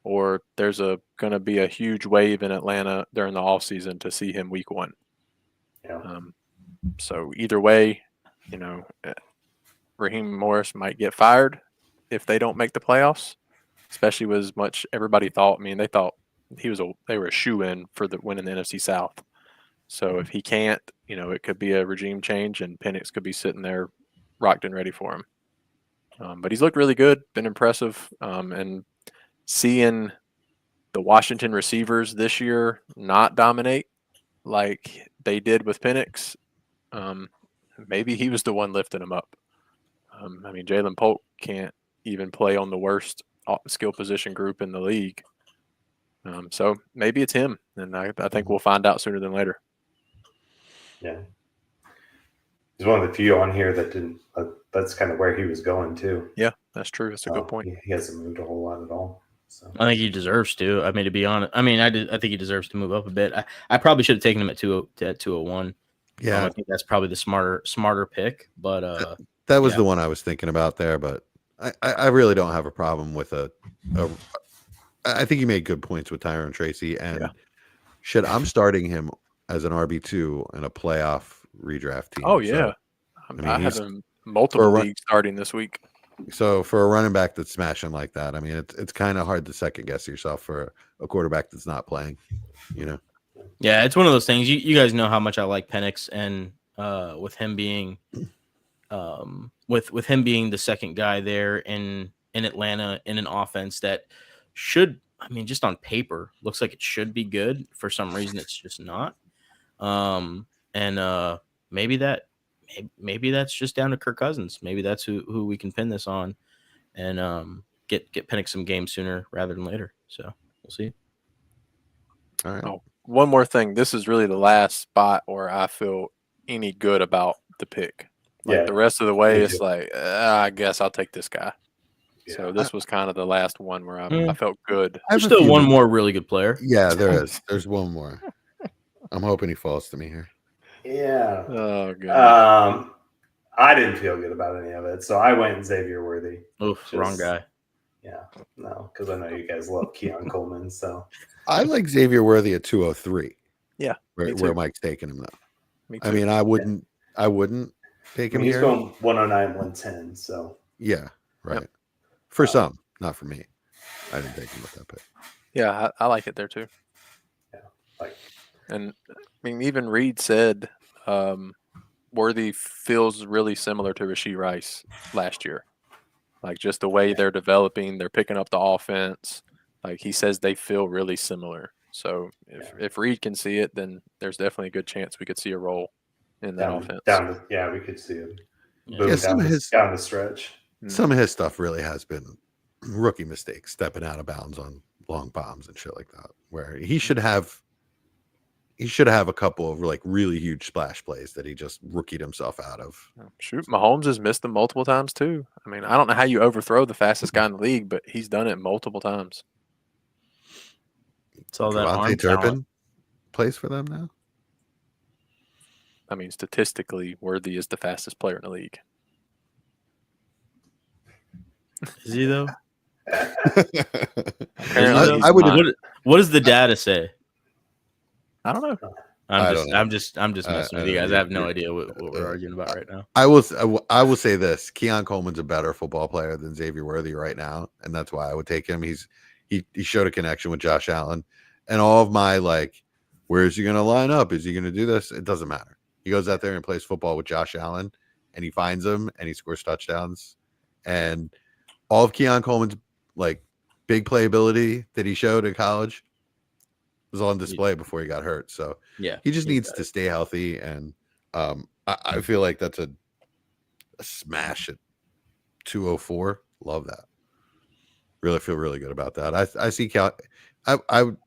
or there's going to be a huge wave in Atlanta during the offseason to see him week 1. Yeah. So either way, Raheem Morris might get fired if they don't make the playoffs, especially with as much everybody thought. I mean, they thought they were a shoe-in for the win in the NFC South. So if he can't, it could be a regime change and Penix could be sitting there rocked and ready for him. But he's looked really good, been impressive. And seeing the Washington receivers this year not dominate like they did with Penix, maybe he was the one lifting him up. I mean, Jalen Polk can't even play on the worst skill position group in the league. So maybe it's him, and I think we'll find out sooner than later. Yeah. He's one of the few on here that didn't. That's kind of where he was going too. Yeah, that's true. That's a good point. He hasn't moved a whole lot at all. So I think he deserves to. I mean, to be honest, I mean, I think he deserves to move up a bit. I probably should have taken him at 201. Yeah, I think that's probably the smarter pick. But that was the one I was thinking about there. But I really don't have a problem with I think he made good points with Tyron Tracy, and I'm starting him as an RB2 in a playoff redraft team. Oh yeah, so, I have him multiple leagues starting this week. So for a running back that's smashing like that, I mean, it's kind of hard to second guess yourself for a quarterback that's not playing. You know. Yeah, it's one of those things. You guys know how much I like Penix, and with him being, with him being the second guy there in Atlanta in an offense that should, I mean, just on paper looks like it should be good. For some reason, it's just not. And maybe that's just down to Kirk Cousins. Maybe that's who we can pin this on, and get Penix some games sooner rather than later. So we'll see. All right. Oh, one more thing. This is really the last spot where I feel any good about the pick. Like the rest of the way, it's like I guess I'll take this guy. Yeah. So this was kind of the last one where I felt good. There's still one more really good player. Yeah, there is. There's one more. I'm hoping he falls to me here. Yeah. Oh god. I didn't feel good about any of it, so I went Xavier Worthy. Oof, wrong guy. Yeah, no, because I know you guys love Keon Coleman. So I like Xavier Worthy at 203. Yeah, where Mike's taking him though. I mean, I wouldn't take him he's here. going 109, 110. So yeah, right. Yep. For some, not for me. I didn't take him with that pick. Yeah, I like it there too. Yeah, and I mean, even Reed said Worthy feels really similar to Rashee Rice last year. Like just the way they're developing, they're picking up the offense. Like he says they feel really similar. So if Reed can see it, then there's definitely a good chance we could see a role in that offense. We could see it. Down the stretch. Some of his stuff really has been rookie mistakes, stepping out of bounds on long bombs and shit like that, where he should have a couple of like really huge splash plays that he just rookied himself out of. Shoot, Mahomes has missed them multiple times too. I mean, I don't know how you overthrow the fastest guy in the league, but he's done it multiple times. It's all that Devontae Turpin plays for them now. I mean, statistically, Worthy is the fastest player in the league. Is he though? What does the data say? I don't know. I'm just messing with you guys. I have no idea what we're arguing about right now. I will say this: Keon Coleman's a better football player than Xavier Worthy right now, and that's why I would take him. He showed a connection with Josh Allen, and all of my like, where is he going to line up? Is he going to do this? It doesn't matter. He goes out there and plays football with Josh Allen, and he finds him, and he scores touchdowns, and all of Keon Coleman's like big playability that he showed in college was on display before he got hurt. So yeah, he just needs to stay healthy, and I feel like that's a smash at 204. Love that. Really feel really good about that. I see Cal. I don't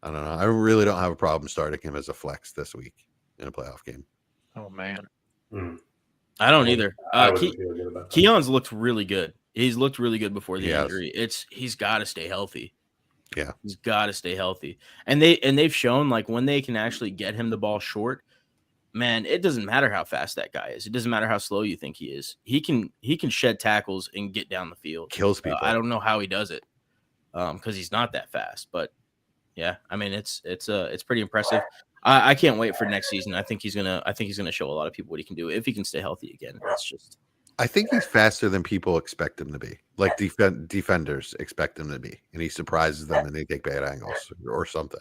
know. I really don't have a problem starting him as a flex this week in a playoff game. Oh man, I don't either. Keon's looked really good. He's looked really good before the injury. He's got to stay healthy. Yeah, he's got to stay healthy. And they've shown like when they can actually get him the ball short, man, it doesn't matter how fast that guy is. It doesn't matter how slow you think he is. He can shed tackles and get down the field. Kills people. I don't know how he does it, because he's not that fast. But yeah, I mean it's pretty impressive. I can't wait for next season. I think he's gonna show a lot of people what he can do if he can stay healthy again. It's just. I think he's faster than people expect him to be. Like defenders expect him to be, and he surprises them, and they take bad angles or something.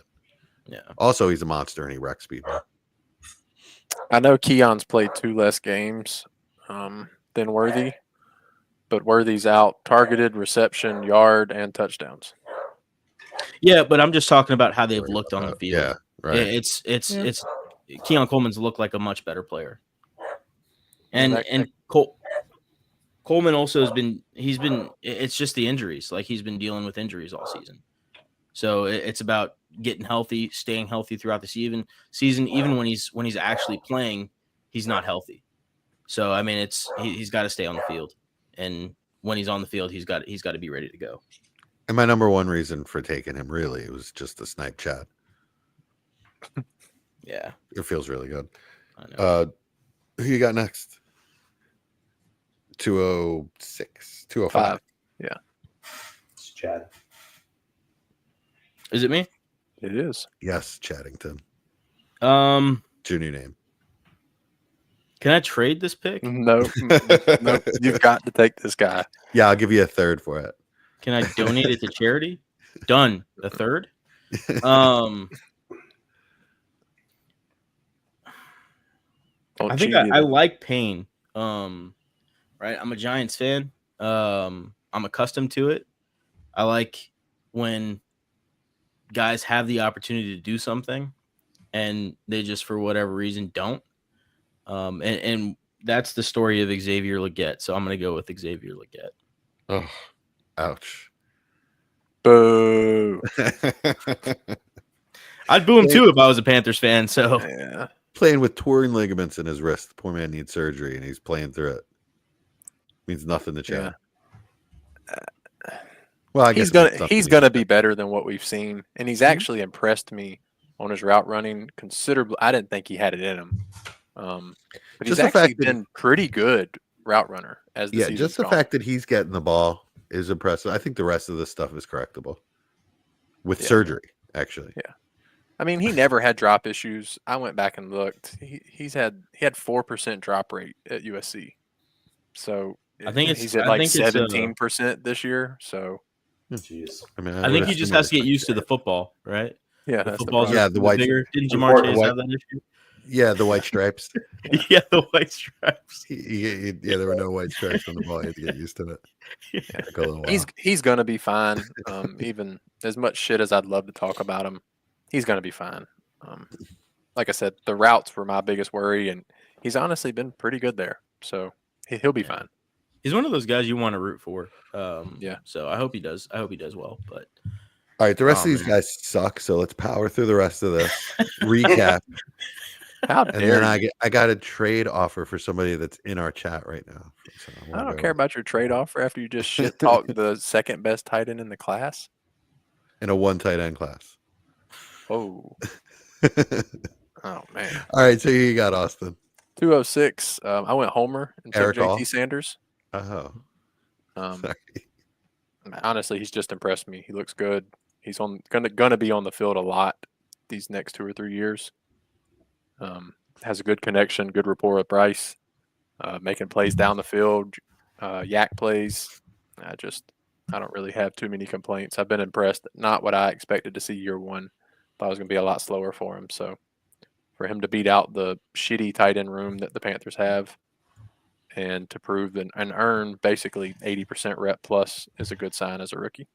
Yeah. Also, he's a monster, and he wrecks people. I know Keon's played 2 less games, than Worthy, but Worthy's out targeted, reception, yard, and touchdowns. Yeah, but I'm just talking about how they've looked on the field. Yeah, right. It's Keon Coleman's looked like a much better player, and Yeah, Coleman also has been. It's just the injuries. Like he's been dealing with injuries all season, so it's about getting healthy, staying healthy throughout the season. Even when he's actually playing, he's not healthy. So I mean, he's got to stay on the field, and when he's on the field, he's got to be ready to go. And my number one reason for taking him really was just the snipe chat. Yeah, It feels really good. I know. Who you got next? 206, 205. Yeah, It's Chad. Is it me? it is. Yes, Chaddington. Can It's your new name. I trade this pick? No, you've got to take this guy. Yeah, I'll give you a third for it. Can I donate it to charity? Done. A third. Don't I think cheat I either. like Payne. Right. I'm a Giants fan. I'm accustomed to it. I like when guys have the opportunity to do something and they just for whatever reason don't. And that's the story of Xavier Legette. So I'm gonna go with Xavier Legette. Oh, ouch. Boo. I'd boo him too if I was a Panthers fan. So Yeah. Playing with torn ligaments in his wrist. The poor man needs surgery and he's playing through it. Means nothing to Chad. Well, I guess he's gonna be better than what we've seen, and he's actually impressed me on his route running considerably. I didn't think he had it in him, but he's Just the actually fact that- been pretty good route runner as the season's just the gone. fact that he's getting the ball is impressive. I think the rest of this stuff is correctable with surgery, actually. Yeah. I mean, he never had drop issues. I went back and looked. He had 4% drop rate at USC, so I think he's at like 17% this year. So Jeez. I think he just has to get used to the football, right? yeah, The that's the football's problem. the white- bigger. Didn't Jamar Important Chase white- have that issue? Yeah, the white stripes. Yeah, the white stripes. Yeah, there were no white stripes on the ball. He had to get used to it. Took a little while. He's gonna be fine. Even as much shit as I'd love to talk about him, he's gonna be fine. Like I said, the routes were my biggest worry, and he's honestly been pretty good there. So he'll be fine. He's one of those guys you want to root for. Yeah. So I hope he does. I hope he does well. But All right, the rest Oh, of these man. guys suck. So let's power through the rest of this. Recap. How And dare then you? I got a trade offer for somebody that's in our chat right now. So I wanna don't go- care about your trade offer after you just shit talk the second best tight end in the class. in a one tight end class. Oh, oh man. All right, so you got Austin. 206. I went Homer and took Eric JT Hall. Sanders. Oh, sorry. Honestly, he's just impressed me. He looks good. He's gonna be on the field a lot these next 2 or 3 years. Has a good connection, good rapport with Bryce, making plays down the field, yak plays. I don't really have too many complaints. I've been impressed. Not what I expected to see year one. Thought it was gonna be a lot slower for him. So for him to beat out the shitty tight end room that the Panthers have, and to prove and earn basically 80% rep plus is a good sign as a rookie.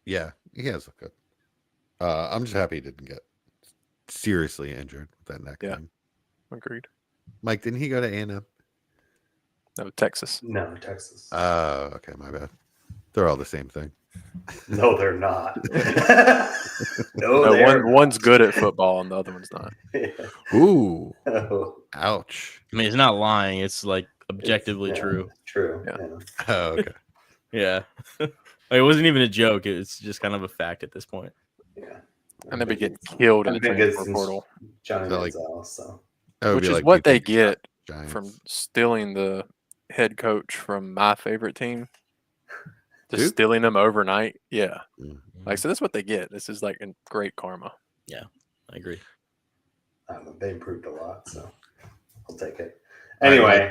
Yeah, he has looked good. I'm just happy he didn't get seriously injured with that neck Yeah. thing. Agreed. Mike, didn't he go to A&M? No, Texas. No, Texas. Oh, okay, my bad. They're all the same thing. No, they're not. No, they're one's good at football and the other one's not. not. Ooh, Oh, ouch. I mean, it's not lying. It's like objectively yeah, true. True. Yeah. Yeah. Oh, okay. Yeah. Like, it wasn't even a joke. It's just kind of a fact at this point. Yeah. And then we get killed in the I've been good transfer since portal, Johnny So, like- Manziel, so That would which be is like what people they who get shot Giants. from stealing the head coach from my favorite team. Just Who? stealing them overnight. Yeah. Mhm. Like, so that's what they get. This is like in great karma. I agree. I don't know, they improved a lot, so I'll take it. Anyway,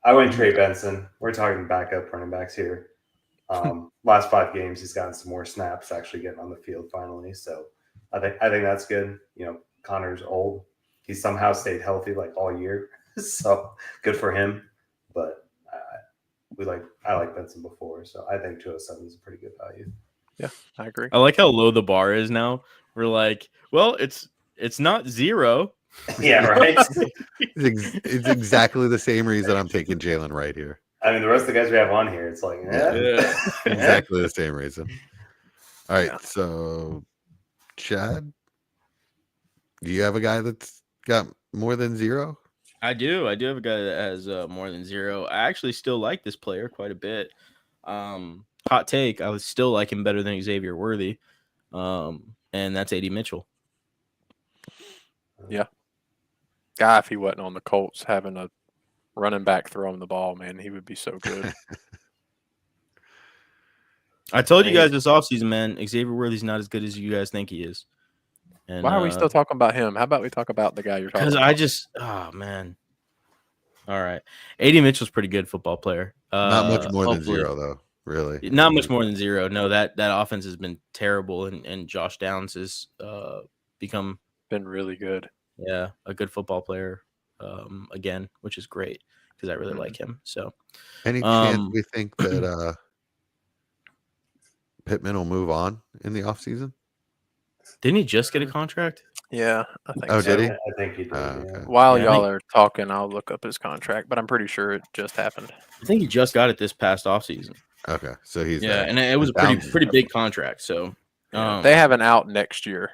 I went Trey Benson. We're talking backup running backs here. Last 5 games, he's gotten some more snaps, actually getting on the field finally. So I think that's good. You know, Connor's old. He somehow stayed healthy like all year. So good for him. But I like Benson before, so I think 207 is a pretty good value. Yeah, I agree. I like how low the bar is now. We're like, well, it's not 0. Yeah, right. It's exactly the same reason I'm taking Jalen right here. I mean, the rest of the guys we have on here, it's like, Yeah. Exactly the same reason. All right, Yeah. so Chad, do you have a guy that's got more than 0? I do have a guy that has more than 0. I actually still like this player quite a bit. Hot take, I would still like him better than Xavier Worthy. And that's AD Mitchell. Yeah. Guy, if he wasn't on the Colts having a running back throwing the ball, man, he would be so good. I told you guys this offseason, man, Xavier Worthy's not as good as you guys think he is. And, Why are we still talking about him? How about we talk about the guy you're talking about? Because oh, man. All right. AD Mitchell's a pretty good football player. Not much more than hopefully. 0, though, really. Not much more than 0. No, that offense has been terrible, and Josh Downs has become Been really good. a good football player again, which is great because I really like him. So, Any chance we think that Pittman will move on in the offseason? didn't he just get a contract? Yeah, I think Oh, so. did he? I think he did. Okay. While Yeah, I y'all think- are talking, I'll look up his contract, but I'm pretty sure it just happened. I think he just got it this past offseason. Okay, so he's And it was a Downs- pretty big contract. So, Yeah, they have an out next year.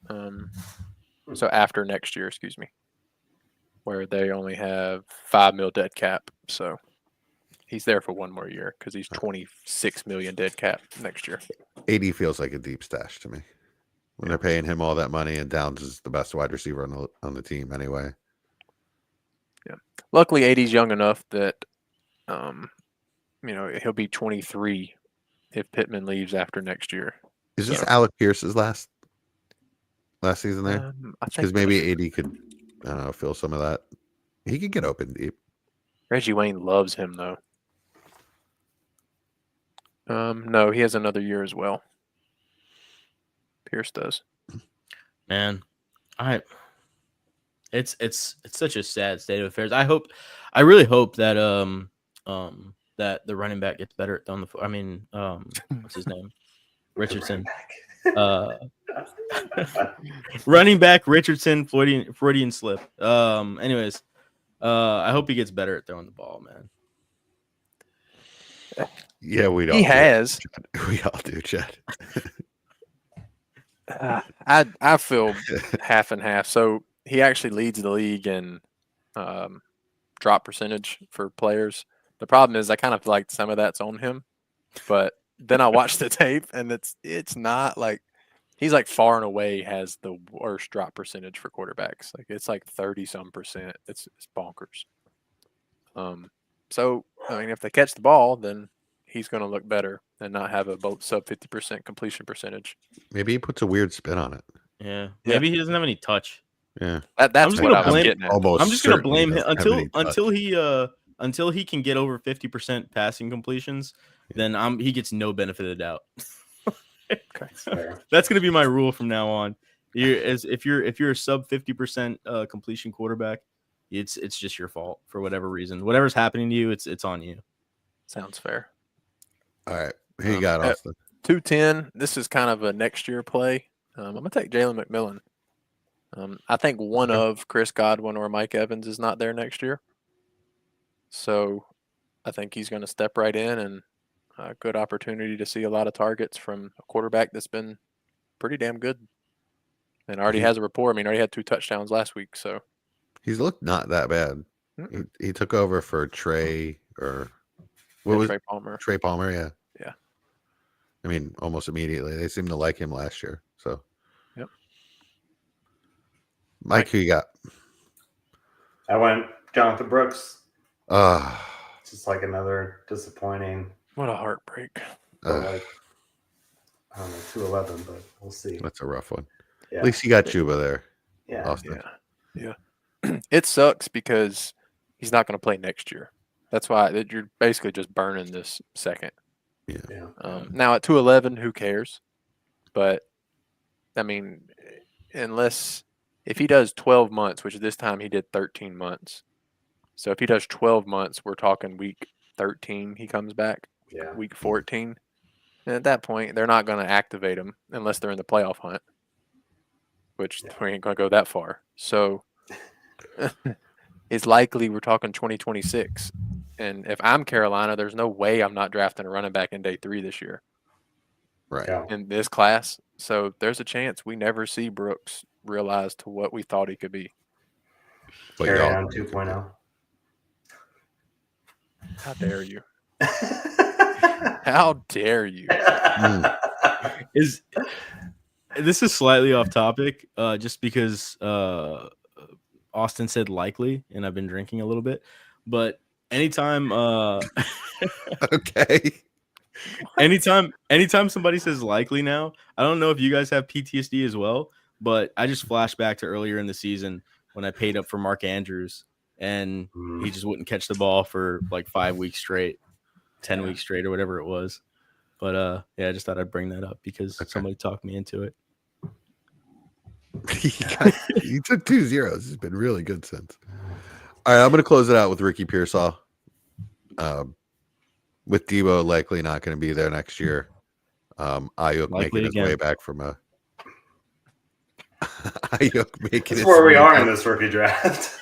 So after next year, excuse me, where they only have $5 million dead cap. So he's there for one more year because he's $26 million dead cap next year. AD feels like a deep stash to me when they're paying him all that money, and Downs is the best wide receiver on the team anyway. Yeah. Luckily, AD's young enough that, he'll be 23 if Pittman leaves after next year. Is this So- Alec Pierce's last season there? I think Because maybe AD could, I don't know, fill some of that. He could get open deep. Reggie Wayne loves him though. No, he has another year as well. Pierce does. Man, it's such a sad state of affairs. I really hope that that the running back gets better on the. I mean, what's his name? Richardson. Running back Richardson, Freudian slip. Anyways, I hope he gets better at throwing the ball, man. Yeah, we don't. He has. We all do, Chad. I feel half and half. So he actually leads the league in drop percentage for players. The problem is I kind of feel like some of that's on him, but then I watch the tape and it's not like he's like far and away has the worst drop percentage for quarterbacks. Like it's like 30-some%. It's bonkers. So I mean, if they catch the ball, then he's going to look better and not have a sub 50% completion percentage. Maybe he puts a weird spin on it. Yeah, maybe he doesn't have any touch. Yeah, That's what I was getting at. Almost. I'm just gonna certainly blame him doesn't have any touch. until he can get over 50% passing completions. Then he gets no benefit of the doubt. Okay. Fair. That's gonna be my rule from now on. If you're a sub 50% completion quarterback, it's just your fault for whatever reason. Whatever's happening to you, it's on you. Sounds fair. All right, who you got, Austin? 210. This is kind of a next year play. I'm gonna take Jalen McMillan. I think one of Chris Godwin or Mike Evans is not there next year, so I think he's going to step right in, and a good opportunity to see a lot of targets from a quarterback that's been pretty damn good, and already has a rapport. I mean, already had 2 touchdowns last week, so He's looked not that bad. He took over for Trey or what was Trey Palmer. Trey Palmer? Yeah. Yeah. I mean, almost immediately. They seemed to like him last year. So. Yep. Mike, who you got? I went Jonathan Brooks. Ah, It's just like another disappointing. What a heartbreak. Like, I don't know, 211, but we'll see. that's a rough one. Yeah. At least you got Chuba there, Yeah. Austin. Yeah. It sucks because he's not going to play next year. That's why you're basically just burning this second. Yeah. Now at 211, who cares? But I mean, if he does 12 months, which this time he did 13 months, So if he does 12 months, we're talking week 13 he comes back, Yeah. week 14. And at that point, they're not going to activate him unless they're in the playoff hunt, which we ain't going to go that far. So it's likely we're talking 2026. And if I'm Carolina, there's no way I'm not drafting a running back in day 3 this year Right. Yeah. in this class. So there's a chance we never see Brooks realize to what we thought he could be. But Carry y'all on 2.0. How dare you? How dare you? Is this is slightly off topic, just because Austin said likely, and I've been drinking a little bit. But anytime, Okay. anytime somebody says likely now, I don't know if you guys have PTSD as well, but I just flash back to earlier in the season when I paid up for Mark Andrews and he just wouldn't catch the ball for like 5 weeks straight, 10 weeks straight, or whatever it was. But yeah, I just thought I'd bring that up because somebody talked me into it. You took 2 zeros. It's been really good since. All right, I'm going to close it out with Ricky Pearsall. With Debo likely not going to be there next year. Ayuk making his way back from a Ayuk making That's where we are in this rookie draft.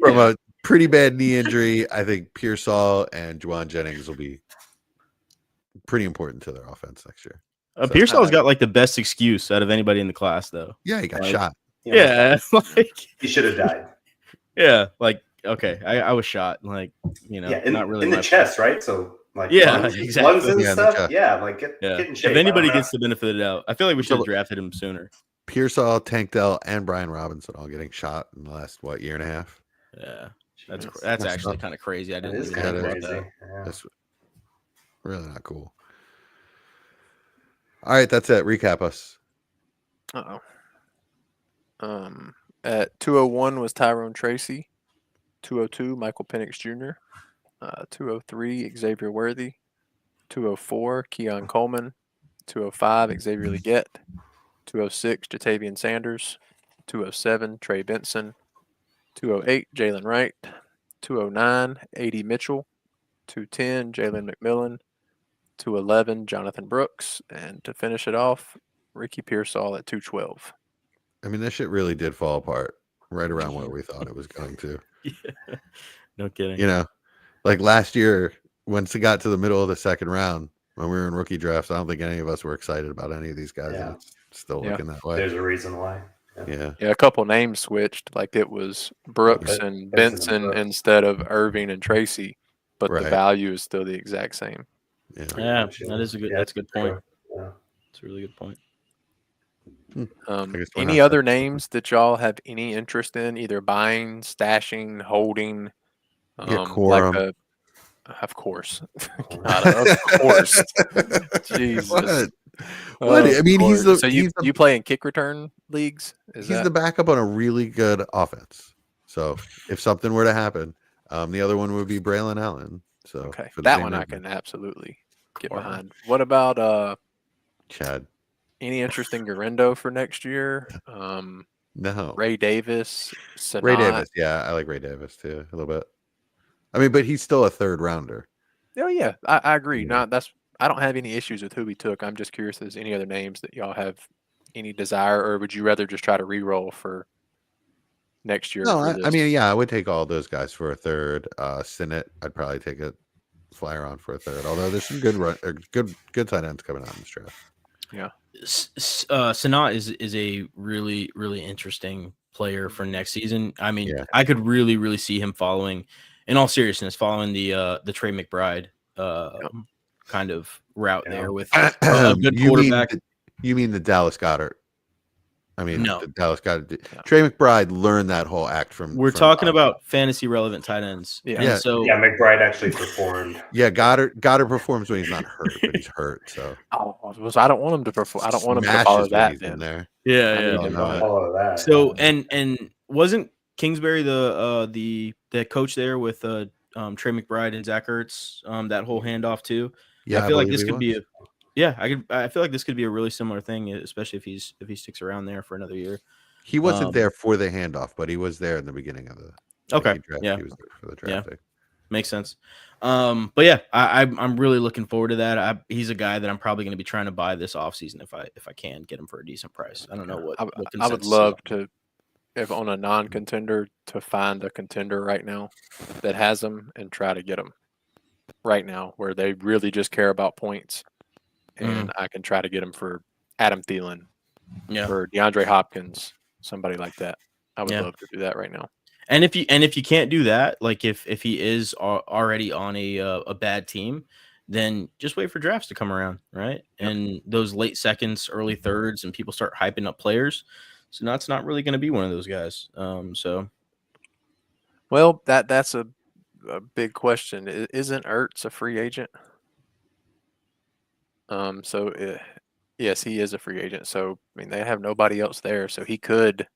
from a pretty bad knee injury. I think Pearsall and Juwan Jennings will be pretty important to their offense next year. Pearsall's got like the best excuse out of anybody in the class, though. Yeah, he got Like, shot. Yeah, like He should have died. yeah, like okay, I was shot, like not really in the chest, right? So like exactly. lungs and Yeah, in the stuff. chest. Yeah, like get in shape. If anybody gets the benefit of the doubt, I feel like we should have So- drafted him sooner. Pearsall, Tank Dell, and Brian Robinson all getting shot in the last year and a half. Yeah, that's That's actually not- kind of crazy. I That didn't is even kind think of about crazy. that. Yeah. That's really not cool. All right, that's it. Recap us. At 201 was Tyrone Tracy, 202 Michael Penix Jr., 203 Xavier Worthy, 204 Keon Coleman, 205 Xavier Leggett, 206 Jatavian Sanders, 207 Trey Benson, 208 Jalen Wright, 209 A.D. Mitchell, 210 Jalen McMillan, 211 Jonathan Brooks, and to finish it off, Ricky Pearsall at 212. I mean, this shit really did fall apart right around where we thought it was going to. Yeah. No kidding. You know, like last year, once it got to the middle of the second round, when we were in rookie drafts, I don't think any of us were excited about any of these guys. Yeah. And it's still Yeah. looking that way. There's a reason why. Yeah. Yeah, a couple names switched. Like it was Brooks and Benson and Benson Brooks. instead of Irving and Tracy, but Right. the value is still the exact same. Yeah. Yeah, much, that is a good. yeah, That's a good point. Yeah. It's a really good point. I guess we're Any not other names that y'all have any interest in, either buying, stashing, holding? Yeah, Quorum. Of course. God, of course. Jesus. What? Of I mean, he's course. the So you play in kick return leagues? he's the backup on a really good offense. So if something were to happen, the other one would be Braylon Allen. So okay? for the That same one I reason. can absolutely get Quorum. behind. What about Chad. any interest in Garendo for next year? No. Ray Davis, Ray Sanat. Davis. Yeah, I like Ray Davis too a little bit. I mean, but he's still a third rounder. Oh yeah, I agree. Yeah. I don't have any issues with who he took. I'm just curious if there's any other names that y'all have any desire, or would you rather just try to re-roll for next year? No, for I this? mean, yeah, I would take all those guys for a third. Sinnott, I'd probably take a flyer on for a third. Although there's some good tight ends coming out in this draft. Sanat is a really, really interesting player for next season. I mean, Yeah. I could really, really see him following, in all seriousness, following the Trey McBride kind of route there with a good quarterback. You mean the Dallas Goddard? I mean, No. the Dallas Goddard. No. Trey McBride learned that whole act from. We're talking about fantasy relevant tight ends. Yeah. And Yeah. so Yeah, McBride actually performed. Yeah, Goddard performs when he's not hurt, but he's hurt. So So I don't want him to perform. I don't want him to smashes follow when that. he's in Then there. yeah, I yeah. need Oh, him no. to- Follow that. So yeah. and wasn't Kingsbury the coach there with Trey McBride and Zach Ertz that whole handoff too? Yeah, I feel like believe this he could be was. I feel like this could be a really similar thing, especially if he sticks around there for another year. He wasn't there for the handoff, but he was there in the beginning of the. Okay. He Yeah. was there for the drafting. Makes sense. But yeah, I'm really looking forward to that. He's a guy that I'm probably going to be trying to buy this offseason if I can get him for a decent price. I don't know what I would consensus is love on. to, if on a non-contender, to find a contender right now that has him and try to get him right now, where they really just care about points, and I can try to get him for Adam Thielen, for DeAndre Hopkins, somebody like that. I would love to do that right now. And if you can't do that, like if he is already on a bad team, then just wait for drafts to come around, right? Yep. And those late seconds, early thirds, and people start hyping up players. So now it's not really going to be one of those guys. Well, that's a big question. Isn't Ertz a free agent? Yes, he is a free agent. So I mean, they have nobody else there, so he could,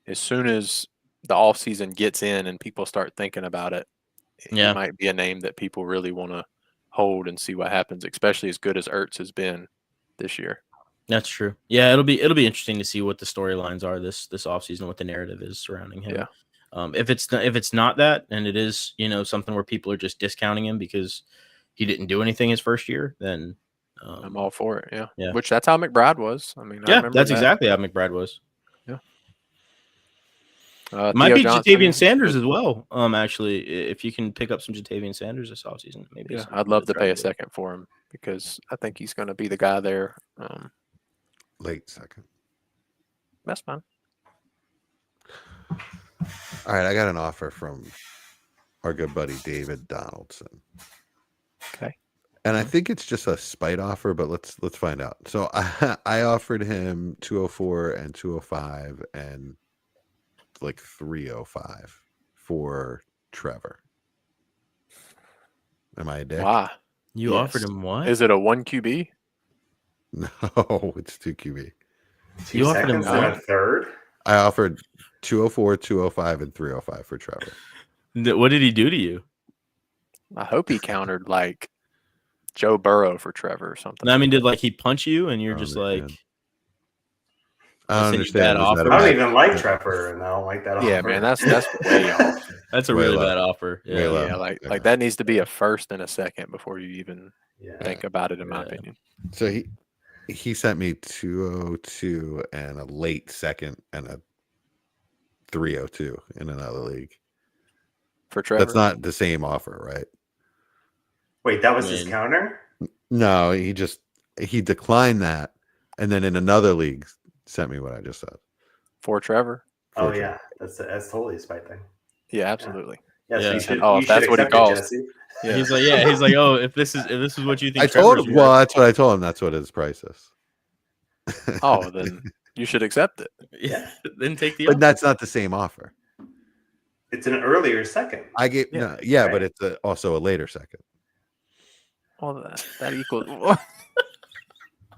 as soon as the offseason gets in and people start thinking about it, he might be a name that people really want to hold and see what happens, especially as good as Ertz has been this year. That's true. Yeah, it'll be interesting to see what the storylines are this offseason, what the narrative is surrounding him. Yeah. If it's not that, and it is, something where people are just discounting him because he didn't do anything his first year, then I'm all for it. Yeah. Which that's how McBride was. I mean, I yeah, remember that's that. exactly how McBride was. Yeah. Might Theo be Johnson, Jatavian Sanders as well. Actually, if you can pick up some Jatavian Sanders this offseason, maybe. Yeah, I'd love to pay a second for him because I think he's going to be the guy there. Late second. That's fine. All right, I got an offer from our good buddy David Donaldson. Okay. And I think it's just a spite offer, but let's find out. So I offered him 204 and 205 and like 305 for Trevor. Am I a dick? Why? You offered him what? Is it a 1 QB? No, it's 2 QB. You offered him a third? I offered 204, 205, and 305 for Trevor. What did he do to you? I hope he countered like Joe Burrow for Trevor or something. I mean, did he punch you and you're just understand. like, I don't understand. I don't even like Trevor, and I don't like that offer. Yeah, man, that's way off. That's a Way really low. bad offer. Way low. Yeah, like that needs to be a first and a second before you even think about it, in my Yeah. opinion. So he sent me 202 and a late second and a 302 in another league. For Trevor? That's not the same offer, right? Wait, that was his counter? No, he declined that, and then in another league sent me what I just said. For Trevor? Oh yeah, that's totally a spite thing. Yeah, absolutely. Yeah, so you should, if that's what he calls. Jesse. Yeah. He's like, oh, if this is what you think. I told Trevor's him. worth, Well, that's what I told him. That's what his price is. Oh, then you should accept it. yeah, then take the. But offer. that's not the same offer. It's an earlier second. I gave right. but it's also a later second. Well, that equals.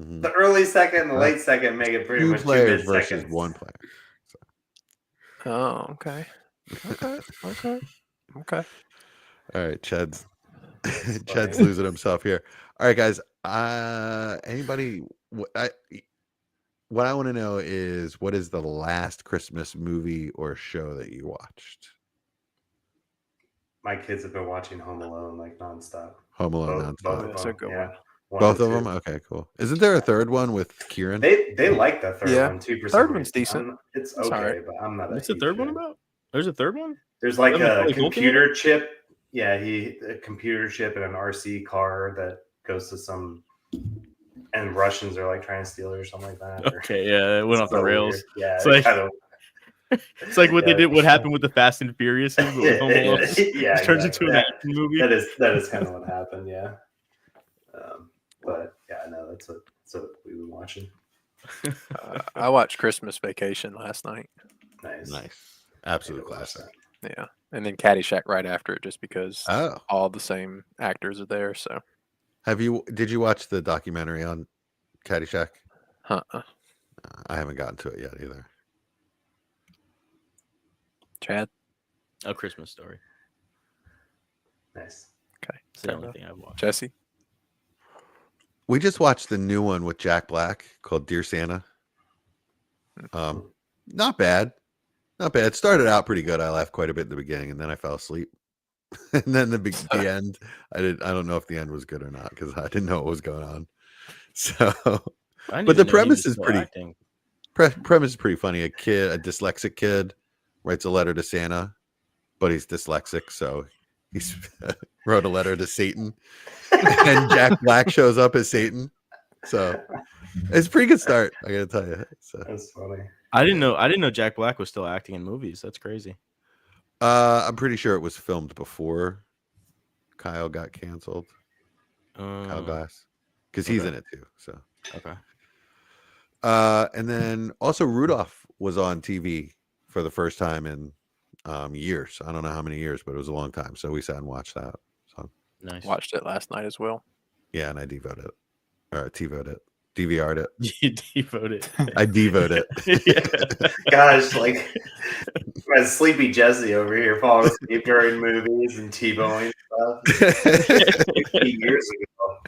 Mhm. The early second and the late second make it pretty Two much players 2 versus mid-seconds. one player. Oh, okay. Okay. All right, Chad's losing himself here. All right, guys. Anybody? What I want to know is, what is the last Christmas movie or show that you watched? My kids have been watching Home Alone like nonstop. Home Alone Both nonstop. of That's a them, good yeah. one. One Both and of two. them. Okay, cool. Isn't there a third one with Kieran? They like the third one too. For Third some one's reason. decent. It's It's all okay, right. but I'm not. What's the third one about? There's a third one. There's like a Macaulay Culkin? computer chip. Yeah, a computer chip in an RC car that goes to some, and Russians are like trying to steal it or something like that. Okay, yeah, it went off the So rails. weird. Yeah, It's it like- kind of. It's like what they Yeah. did. What happened with the Fast and Furious? But with Home Alone, Yeah, it turns exactly. into an action movie. That is kind of what happened. Yeah. But yeah, no, that's what we've been watching. I watched Christmas Vacation last night. Nice, absolute classic. Yeah, and then Caddyshack right after it, just because Oh, all the same actors are there. So, did you watch the documentary on Caddyshack? I haven't gotten to it yet either. Chad. A Christmas Story. Nice. Okay. It's the only thing I've watched. Jesse. We just watched the new one with Jack Black called Dear Santa. Not bad. Not bad. It started out pretty good. I laughed quite a bit in the beginning, and then I fell asleep. And then the end, I don't know if the end was good or not because I didn't know what was going on. So, I didn't but the even know he premise was is still pretty. acting. Premise is pretty funny. A dyslexic kid, writes a letter to Santa, but he's dyslexic, so he's wrote a letter to Satan, and Jack Black shows up as Satan. So it's a pretty good start, I gotta tell you. So That's funny. I didn't know Jack Black was still acting in movies. That's crazy. I'm pretty sure it was filmed before Kyle got canceled. Kyle Glass, because he's in it too. So Okay. and then also Rudolph was on TV for the first time in years. I don't know how many years, but it was a long time. So we sat and watched that. So Nice. Watched it last night as well. yeah, and I devoted it. Or TiVo'd it. DVR'd it. You devoted. I devoted it. Yeah. Gosh, like my sleepy Jesse over here falling asleep during movies and T-bowing stuff. 15 years ago.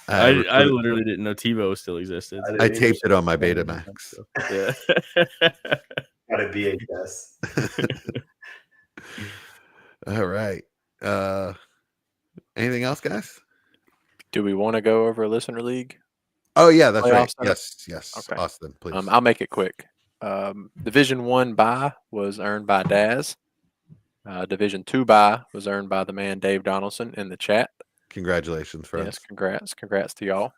I literally didn't know TiVo still existed. I taped it on my Betamax. Yeah. Got a VHS. All right. Anything else, guys? Do we want to go over Listener League? Oh yeah, that's right. Playoffs? Yes. Okay. Austin, please. I'll make it quick. Division 1 bye was earned by Daz. Division 2 bye was earned by the man Dave Donaldson in the chat. Congratulations, friends. Yes, congrats to y'all.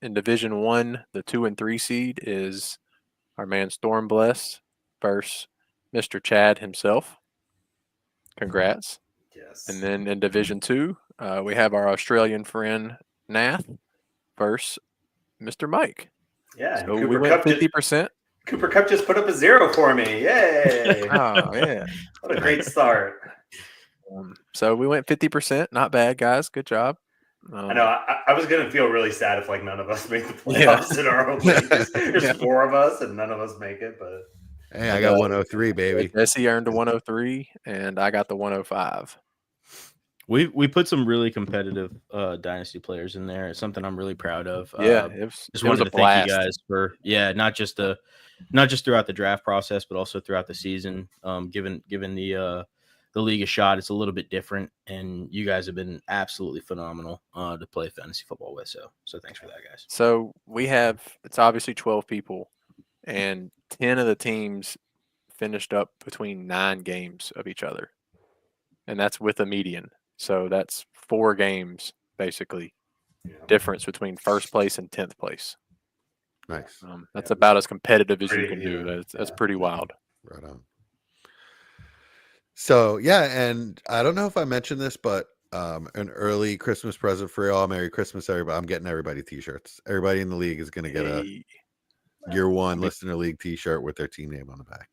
In Division 1, the 2 and 3 seed is our man Stormbless versus Mr. Chad himself. Congrats. Yes. And then in Division 2, we have our Australian friend Nath versus Mr. Mike. Yeah. So we went 50%. Cooper Cup just put up a 0 for me. Yay. Oh, yeah. What a great start. So we went 50%. Not bad, guys. Good job. I know. I was going to feel really sad if like none of us made the playoffs in our own league. There's 4 of us and none of us make it, but Hey, I got 103, baby. Jesse earned a 103, and I got the 105. We put some really competitive Dynasty players in there. It's something I'm really proud of. Yeah, just wanted to thank you guys for not just throughout the draft process, but also throughout the season. Given the league a shot, it's a little bit different, and you guys have been absolutely phenomenal to play fantasy football with. So thanks for that, guys. So it's obviously 12 people, and 10 of the teams finished up between 9 games of each other, and that's with a median. So that's 4 games basically difference between first place and 10th place. Nice. That's about as competitive as you can do. That's pretty wild. Right on. So yeah, and I don't know if I mentioned this, but an early Christmas present for y'all. Merry Christmas, everybody. I'm getting everybody t-shirts. Everybody in the league is going to get a year 1 Listener League t-shirt with their team name on the back.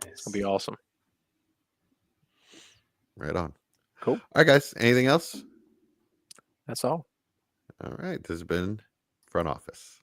It's going to be awesome. Right on. Cool. All right, guys. Anything else? That's all. All right. This has been Front Office.